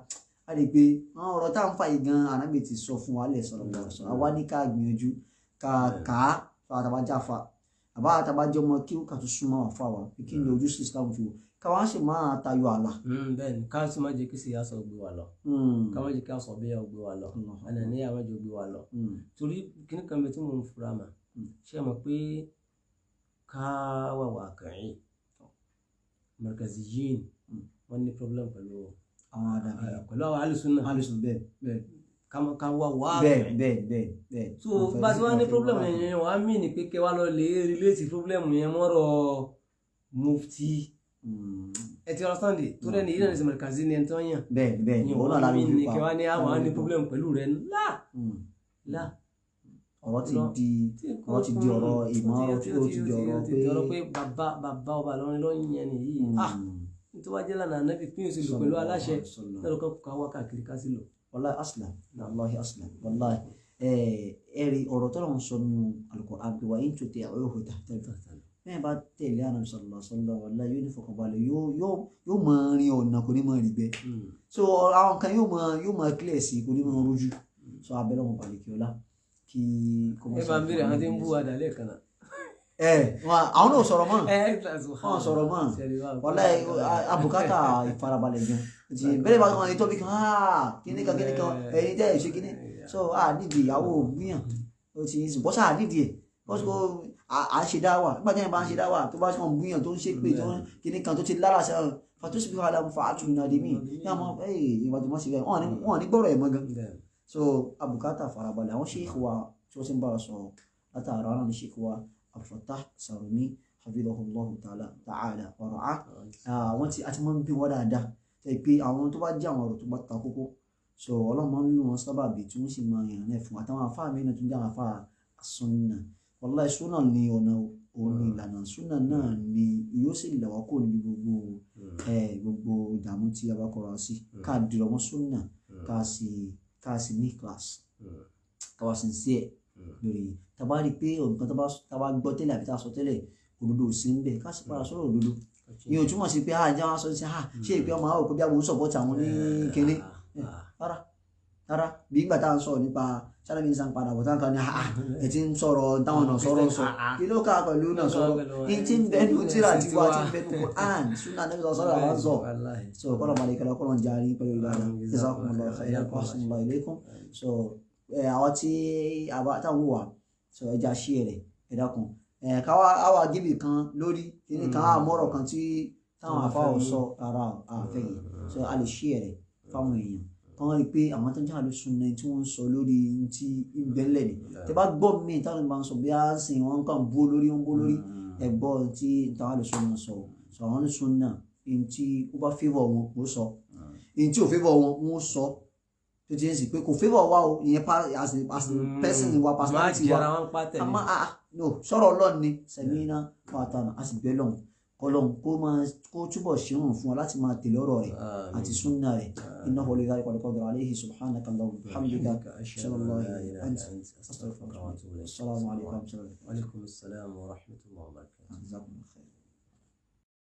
a lè pe àwọn ọ̀rọ̀ tá à ń fa yìí gan ànábì ti sọ fún wa lẹ̀ sọ̀rọ̀ àwa ní ká gbìyànjú ká kà á sọ àtàbájáfa àbá àtàbájọ́ ọmọ kí ó kà tó súnmọ́ wà fáwa kí ni ojú sí Islam fi wò káwá sì máa tayọ àlà. bẹ́ẹ̀ni ká sì má jẹ́ kí sì aṣọ gbé wa lọ ká má jẹ́ kí aṣọ bí gbé wa lọ ànàníyà má jẹ́ gbé wa lọ torí kíní kan bẹ tí mo ń fura mà ṣé mọ̀ pé ká wà kàn-ín markaziyin wọ́n ní problem pẹ̀lú àwọn àdàbí pẹ̀lú àwọn alùsùn bẹ́ẹ̀ ká wà bẹ́ẹ̀ so bá ti wá ní problem yẹn wàá mí ní pé kẹwàá lọ lè relate problem yẹn mọ́rọ̀ mufti ẹ ti understand it tó dẹ́ni ìdánilẹ́sì mọ̀lẹ́kàzí ni ẹni tó ń yàn bẹ́ẹ̀ ni òun náà lábẹ́ ní kẹwàá ní àwọn ní problem pẹ̀lú rẹ̀ lá ọ̀rọ̀ ti di ọ̀rọ̀ ìmọ̀ ó ti di ọ̀rọ̀ pé bàbá ọba lọ́rin lọ́yìn yẹn nìyí tó wá jẹ́ lánàá nẹ́bí pín òsì lò pẹ̀lú aláṣẹ lẹ́nu kan kọ́ wá káàkiri ká sí lò. wallahi aslam wallahi aslam wallahi ẹ̀rí ọ̀rọ̀ tó lọ́n sọ nínú Al-Qur'an pé wa in tuti'uhu tahtadu bẹ́ẹ̀ bá tẹ̀lé Ànábì sallallahu alaihi wasallam wallahi yóò ní fọkànbalẹ̀ yóò máa rin ọ̀nà kò ní máa rí bẹ́ẹ̀ so àwọn kan yóò máa clear sí kò ní máa rújú so abẹ́rẹ́ wọn balẹ̀ kí ọlá kí kò mọ̀ sí. ẹ bá ń bèrè àwọn tí ń bú wa dàlẹ́ kan náà. àwọn náà sọ̀rọ̀ mọ́ wọ́n sọ̀rọ̀ mọ́ wallahi abùkátà ìfarabalẹ̀ gan bẹ́ẹ̀ bá wọn ní tọ́bí kan kíní kan ẹ̀yin tẹ́ ẹ̀ ṣe kíní so nídìí ìyàwó gbìyàn ó ti bọ́sà nídìí ẹ̀ à ń ṣe dáwà nígbà tí wọn bá ń ṣe dáwà tó bá ṣe wọn gbìyàn tó ń ṣe pé tó ń kíní kan tó ti lára ṣe fàtúnṣe bí wàhálà fà á tún ní adé mi ní àwọn ìwà tó mọ̀ sí bẹ́ẹ̀ wọn ní gbọ́rọ̀ ẹ̀ mọ́ gan so abùkátà farabalẹ̀ àwọn ṣéèkì wa tí wọ́n ti ń bá wa sọ̀rọ̀ látara àwọn ṣéèkì wa Abdulfatah Sarumi hafidhahullahu ta'ala wa ra'ah àwọn tí a ti máa ń bí wọn dáadáa tẹ́ pé àwọn tó bá jẹ́ àwọn ọ̀rọ̀ tó bá ta kókó so ọlọ́mọ ń lù wọn sábàbí tí wọ́n sì máa yàn náà fún àtàwọn afáà mi náà tó jẹ́ àwọn afáà sunna wallahi sunna ní ọ̀nà òun ní ìlànà sunna náà ni yóò sì lọ́wọ́ kó níbi gbogbo ìdààmú tí a bá kọ́ra sí ká dìrọ̀ mọ́ sunna ká sì ní class ká wá sí sí ẹ̀ lórí tàbá rí pé nǹkan tàbá gbọ́ tẹ́lẹ̀ àbí tá a sọ tẹ́lẹ̀ òdodo sí ń bẹ̀ ká sì padà sọ̀rọ̀ òdodo ìyẹn ò túmọ̀ sí pé àjẹ́ wọn sọ sí ṣé ìpè ọmọ àwọn òkú bí àwọn sọ̀pọ̀tì àwọn ní kéré rárá rárá bí ìgbà tá à ń sọ̀rọ̀ nípa sálẹ̀mí ní sanpadà bọ̀ táwọn kan ní àá ẹ̀ ti ń sọ̀rọ̀ táwọn náà sọ̀rọ̀ sọ kí ló ká pẹ̀lú náà sọ̀rọ̀ ní tí ń bẹnu tíra tiwa tí ń bẹnu Quran sunna Nabi sọ̀rọ̀ àwọn sọ̀ so kọ́lọ̀ malikala kọ́lọ̀ jaari pẹ̀lú ìlànà jazakumullahu khairan wa assalamu alaikum so àwọn tí táwọn wà so ẹja ṣí ẹ̀rẹ̀ ẹ̀dàkùn káwa àwa gíbì kan lórí kíní kan àmọ́rọ̀ kan tí táwọn afáwọ̀ sọ ara àfẹ́ yìí so a lè ṣí ẹ̀rẹ̀ fáwọn èèyàn kan rí pé àwọn tó ń jáde sunna tí wọ́n ń sọ lórí tí ìbẹ́lẹ̀ ni tẹ bá gbọ́ mí táwọn bá ń sọ bí a ń sìn wọn kàn bó lórí wọn bó lórí ẹ̀gbọ́ tí táwọn àlè sunna sọ àwọn ní sunna tí ó bá favour wọn ó sọ tí ò favour wọn ó sọ tó ti ń sìn pé kò favour wa o ìyẹn as a person wa personality wa àmọ́ no sọ̀rọ̀ Ọlọ́run ni sẹ̀mínà fàtànà a sì bẹ́ lọ́hùn Ọlọ́run kó túbọ̀ ṣeun fún wa láti máa tẹ̀lé ọ̀rọ̀ rẹ̀ àti súnà rẹ̀ innahu li dhalika qadiru alayhi subhanaka allahumma wa bihamdika sallallahu alaihi wa sallam astaghfiruka wa atubu ilayk assalamu alaikum wa rahmatullahi wa barakatuh. Wa alaikum assalam wa rahmatullahi wa barakatuh.